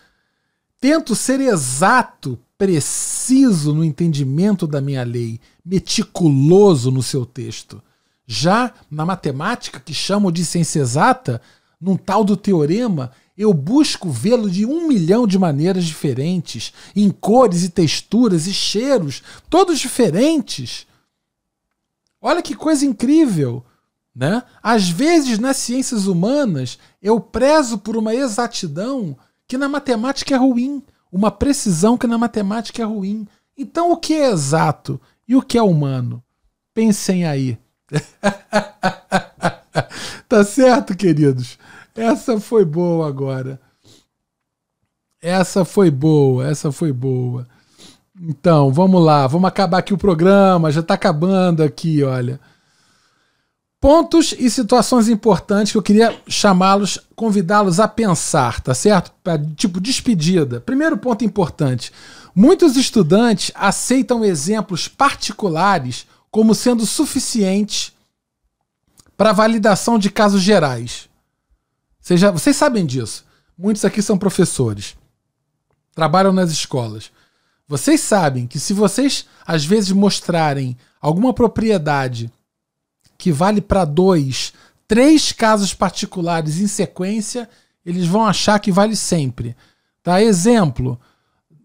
tento ser exato, preciso no entendimento da minha lei, meticuloso no seu texto. Já na matemática, que chamam de ciência exata, num tal do teorema, eu busco vê-lo de 1 milhão de maneiras diferentes, em cores e texturas e cheiros, todos diferentes. Olha que coisa incrível, né? Às vezes, nas ciências humanas, eu prezo por uma exatidão que na matemática é ruim, uma precisão que na matemática é ruim. Então, o que é exato e o que é humano? Pensem aí. Tá certo, queridos? Essa foi boa agora. Essa foi boa. Então, vamos lá. Vamos acabar aqui o programa. Já tá acabando aqui, olha. Pontos e situações importantes que eu queria chamá-los, convidá-los a pensar, tá certo? Tipo, despedida. Primeiro ponto importante. Muitos estudantes aceitam exemplos particulares como sendo suficientes para validação de casos gerais. Vocês sabem disso. Muitos aqui são professores. Trabalham nas escolas. Vocês sabem que se vocês, às vezes, mostrarem alguma propriedade que vale para 2, 3 casos particulares em sequência, eles vão achar que vale sempre. Tá? Exemplo,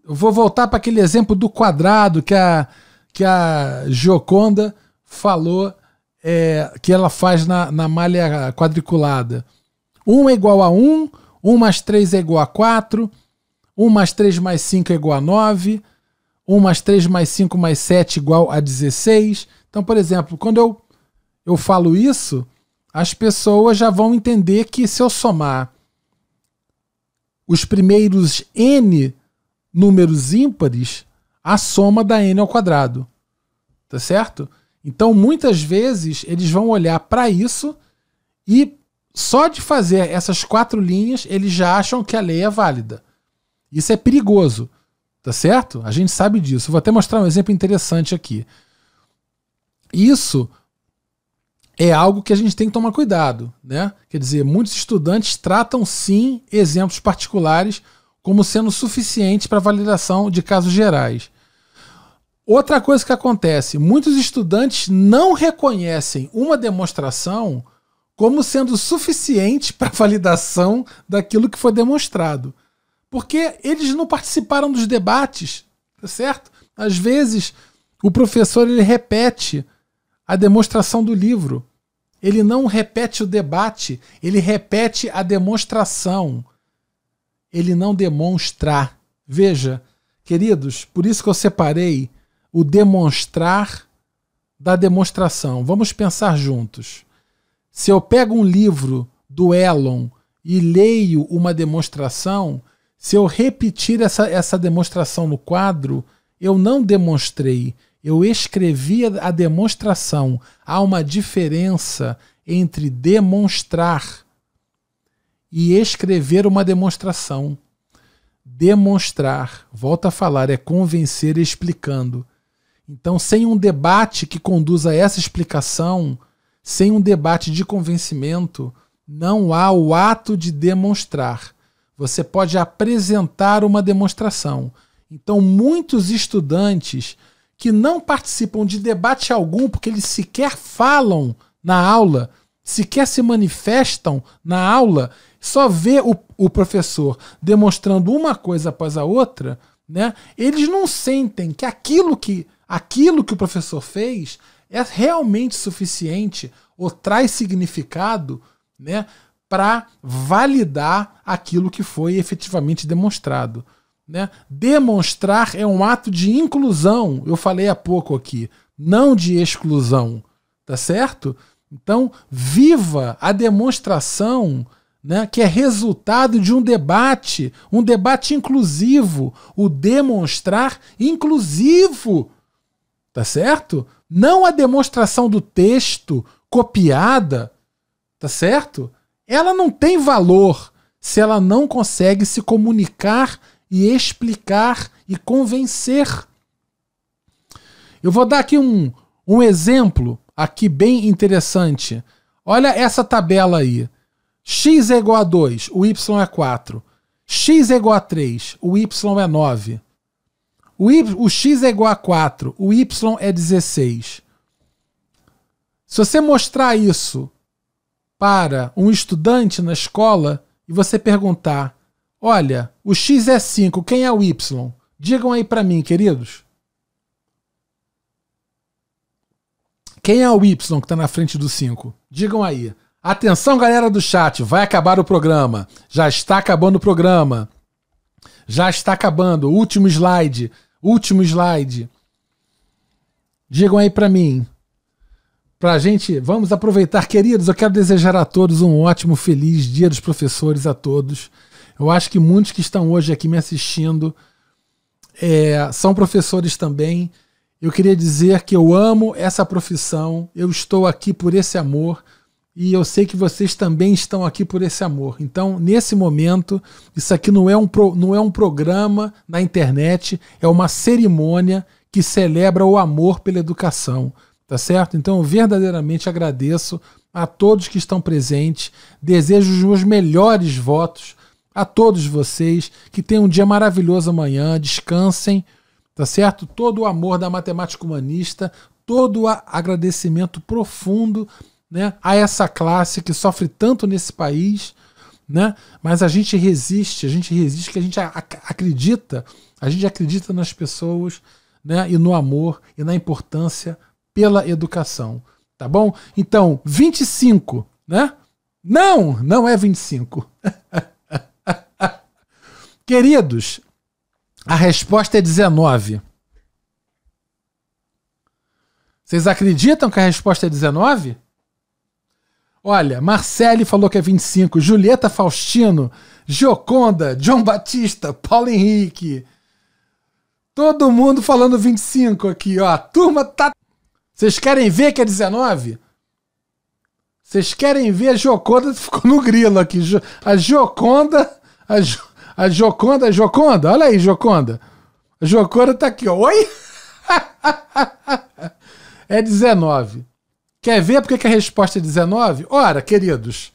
eu vou voltar para aquele exemplo do quadrado que a Gioconda falou, que ela faz na malha quadriculada. 1 é igual a 1, 1 mais 3 é igual a 4, 1 mais 3 mais 5 é igual a 9, 1 mais 3 mais 5 mais 7 é igual a 16. Então, por exemplo, quando eu falo isso, as pessoas já vão entender que se eu somar os primeiros n números ímpares, a soma dá n ao quadrado. Tá certo? Então, muitas vezes, eles vão olhar para isso e só de fazer essas 4 linhas, eles já acham que a lei é válida. Isso é perigoso. Tá certo? A gente sabe disso. Vou até mostrar um exemplo interessante aqui. Isso é algo que a gente tem que tomar cuidado, né? Quer dizer, muitos estudantes tratam sim exemplos particulares como sendo suficientes para validação de casos gerais. Outra coisa que acontece, muitos estudantes não reconhecem uma demonstração como sendo suficiente para validação daquilo que foi demonstrado. Porque eles não participaram dos debates, tá certo? Às vezes, o professor ele repete a demonstração do livro. Ele não repete o debate, ele repete a demonstração. Ele não demonstra. Veja, queridos, por isso que eu separei o demonstrar da demonstração. Vamos pensar juntos. Se eu pego um livro do Elon e leio uma demonstração, se eu repetir essa demonstração no quadro, eu não demonstrei, eu escrevi a demonstração. Há uma diferença entre demonstrar e escrever uma demonstração. Demonstrar, volto a falar, é convencer explicando. Então, sem um debate que conduza a essa explicação, sem um debate de convencimento, não há o ato de demonstrar. Você pode apresentar uma demonstração. Então, muitos estudantes que não participam de debate algum, porque eles sequer falam na aula, sequer se manifestam na aula, só vê o professor demonstrando uma coisa após a outra, né? Eles não sentem que aquilo que o professor fez é realmente suficiente ou traz significado, né, para validar aquilo que foi efetivamente demonstrado. Né? Demonstrar é um ato de inclusão, eu falei há pouco aqui, não de exclusão, tá certo? Então, viva a demonstração, né, que é resultado de um debate inclusivo, o demonstrar inclusivo, tá certo? Não a demonstração do texto copiada, tá certo? Ela não tem valor se ela não consegue se comunicar e explicar e convencer. Eu vou dar aqui um exemplo aqui bem interessante. Olha essa tabela aí. X é igual a 2, o Y é 4. X é igual a 3, o Y é 9. O X é igual a 4, o Y é 16. Se você mostrar isso para um estudante na escola e você perguntar: olha, o X é 5, quem é o Y? Digam aí para mim, queridos. Quem é o Y que está na frente do 5? Digam aí. Atenção, galera do chat, vai acabar o programa. Já está acabando o programa. Já está acabando. Último slide. Último slide. Digam aí para mim. Pra gente, vamos aproveitar, queridos, eu quero desejar a todos um ótimo, feliz Dia dos Professores a todos. Eu acho que muitos que estão hoje aqui me assistindo são professores também. Eu queria dizer que eu amo essa profissão, eu estou aqui por esse amor e eu sei que vocês também estão aqui por esse amor. Então, nesse momento, isso aqui não é um programa na internet, é uma cerimônia que celebra o amor pela educação. Tá certo? Então eu verdadeiramente agradeço a todos que estão presentes, desejo os meus melhores votos a todos vocês, que tenham um dia maravilhoso amanhã, descansem, tá certo? Todo o amor da matemática humanista, todo o agradecimento profundo, né, a essa classe que sofre tanto nesse país, né? Mas a gente resiste que a gente acredita nas pessoas, né? E no amor e na importância pela educação, tá bom? Então, 25, né? Não é 25. Queridos, a resposta é 19. Vocês acreditam que a resposta é 19? Olha, Marcele falou que é 25, Julieta Faustino, Gioconda, John Batista, Paulo Henrique. Todo mundo falando 25 aqui, ó. A turma tá... Vocês querem ver que é 19? Vocês querem ver? A Gioconda ficou no grilo aqui. A Gioconda... A Gioconda, olha aí, Gioconda. A Gioconda tá aqui, ó. Oi? É 19. Quer ver porque que a resposta é 19? Ora, queridos,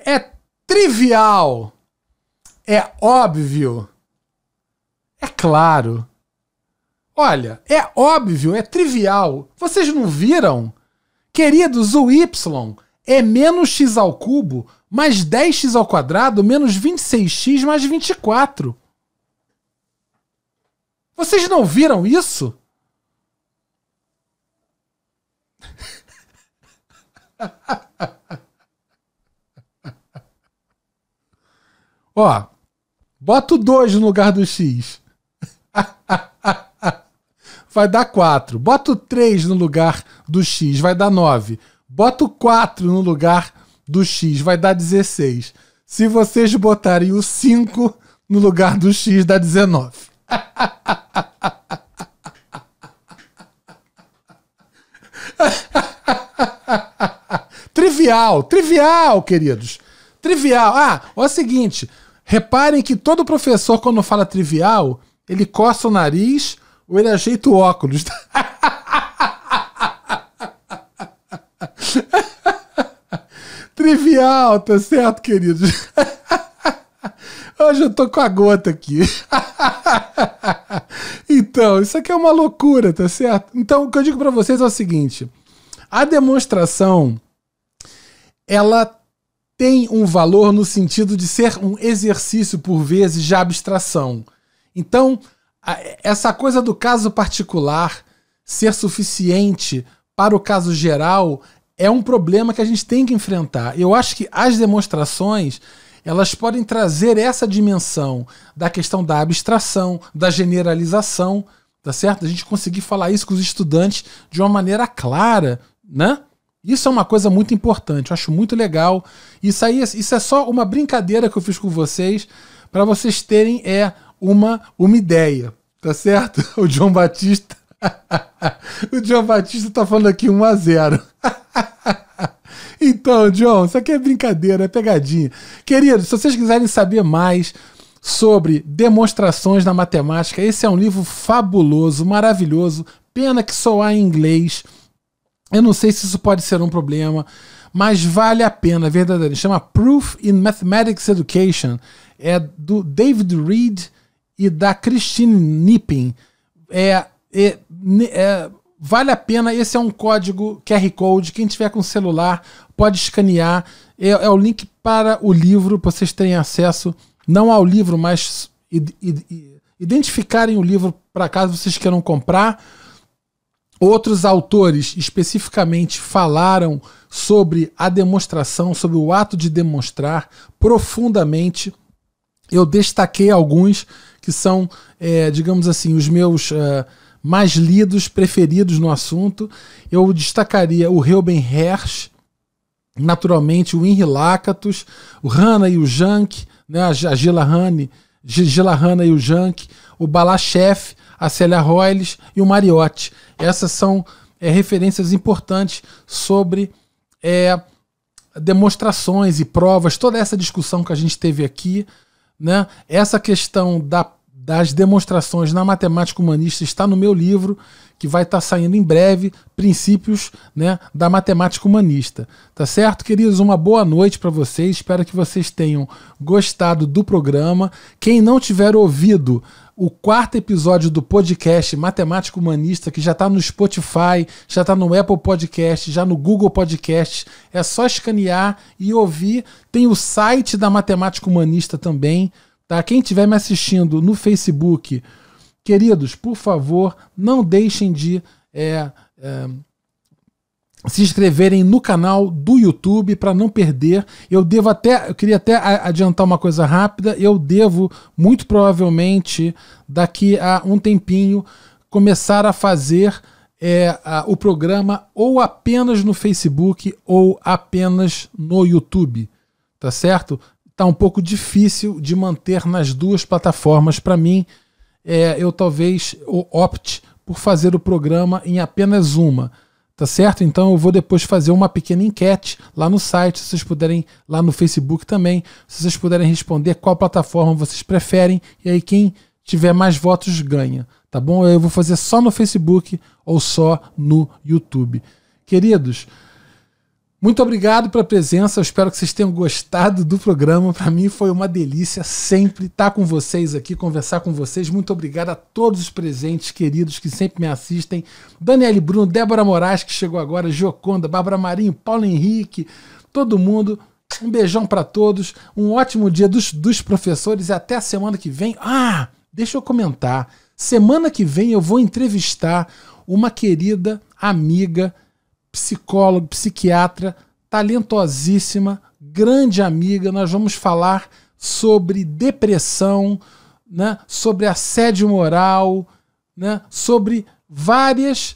é trivial, é óbvio, é claro. Olha, é óbvio, é trivial. Vocês não viram? Queridos, o y é menos x ao cubo mais 10x ao quadrado menos 26x mais 24. Vocês não viram isso? Ó, bota o 2 no lugar do x. Vai dar 4. Bota o 3 no lugar do x, vai dar 9. Bota o 4 no lugar do x, vai dar 16. Se vocês botarem o 5 no lugar do x, dá 19. Trivial, queridos. Trivial. Ah, é o seguinte. Reparem que todo professor, quando fala trivial, ele coça o nariz ou ele ajeita o óculos. Trivial, tá certo, queridos? Hoje eu tô com a gota aqui. Então, isso aqui é uma loucura, tá certo? Então, o que eu digo pra vocês é o seguinte. A demonstração, ela tem um valor no sentido de ser um exercício, por vezes, de abstração. Então, essa coisa do caso particular ser suficiente para o caso geral é um problema que a gente tem que enfrentar. Eu acho que as demonstrações, elas podem trazer essa dimensão da questão da abstração, da generalização, tá certo? A gente conseguir falar isso com os estudantes de uma maneira clara, né? Isso é uma coisa muito importante, eu acho muito legal. Isso é só uma brincadeira que eu fiz com vocês para vocês terem uma ideia, tá certo? O John Batista o John Batista tá falando aqui 1-0. Então, John, isso aqui é brincadeira, é pegadinha. Queridos, se vocês quiserem saber mais sobre demonstrações na matemática, esse é um livro fabuloso, maravilhoso, pena que só há em inglês. Eu não sei se isso pode ser um problema, mas vale a pena, verdadeiramente. Chama Proof in Mathematics Education. É do David Reed e da Christine Nipping. Vale a pena. Esse é um código QR Code. Quem tiver com celular pode escanear. É o link para o livro, para vocês terem acesso, não ao livro, mas identificarem o livro para caso vocês queiram comprar. Outros autores especificamente falaram sobre a demonstração, sobre o ato de demonstrar profundamente. Eu destaquei alguns que são, digamos assim, os meus mais lidos, preferidos no assunto. Eu destacaria o Reuben Hersh, naturalmente o Henri Lakatos, o Hanna e o Jank, né, a Gila Hanna e o Jank, o Balachef, a Célia Royles e o Mariotti. Essas são referências importantes sobre demonstrações e provas, toda essa discussão que a gente teve aqui, né? Essa questão das demonstrações na matemática humanista está no meu livro, que vai estar saindo em breve, Princípios, né, da Matemática Humanista. Tá certo, queridos? Uma boa noite para vocês. Espero que vocês tenham gostado do programa. Quem não tiver ouvido o 4º episódio do podcast Matemática Humanista, que já está no Spotify, já está no Apple Podcast, já no Google Podcast. É só escanear e ouvir. Tem o site da Matemática Humanista também. Tá? Quem estiver me assistindo no Facebook, queridos, por favor, não deixem de se inscreverem no canal do YouTube para não perder. Eu queria até adiantar uma coisa rápida. Eu devo, muito provavelmente, daqui a um tempinho, começar a fazer o programa ou apenas no Facebook ou apenas no YouTube. Tá certo? Tá um pouco difícil de manter nas duas plataformas. Para mim, eu talvez opte por fazer o programa em apenas uma. Tá certo? Então eu vou depois fazer uma pequena enquete lá no site, se vocês puderem, lá no Facebook também, se vocês puderem responder qual plataforma vocês preferem, e aí quem tiver mais votos ganha, tá bom? Eu vou fazer só no Facebook ou só no YouTube. Queridos, muito obrigado pela presença, eu espero que vocês tenham gostado do programa. Para mim foi uma delícia sempre estar com vocês aqui, conversar com vocês. Muito obrigado a todos os presentes queridos que sempre me assistem. Daniele Bruno, Débora Moraes, que chegou agora, Gioconda, Bárbara Marinho, Paulo Henrique, todo mundo. Um beijão para todos, um ótimo dia dos professores e até a semana que vem. Deixa eu comentar. Semana que vem eu vou entrevistar uma querida amiga, psicóloga, psiquiatra, talentosíssima, grande amiga. Nós vamos falar sobre depressão, né? Sobre assédio moral, né? Sobre várias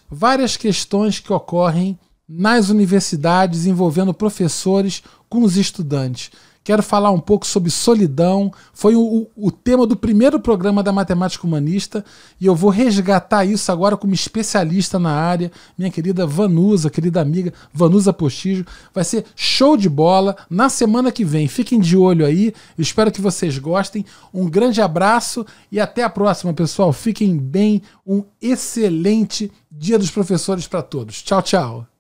questões que ocorrem nas universidades envolvendo professores com os estudantes. Quero falar um pouco sobre solidão. Foi o tema do primeiro programa da Matemática Humanista e eu vou resgatar isso agora como especialista na área. Minha querida Vanusa, querida amiga Vanusa Postijo. Vai ser show de bola na semana que vem. Fiquem de olho aí. Eu espero que vocês gostem. Um grande abraço e até a próxima, pessoal. Fiquem bem. Um excelente Dia dos Professores para todos. Tchau, tchau.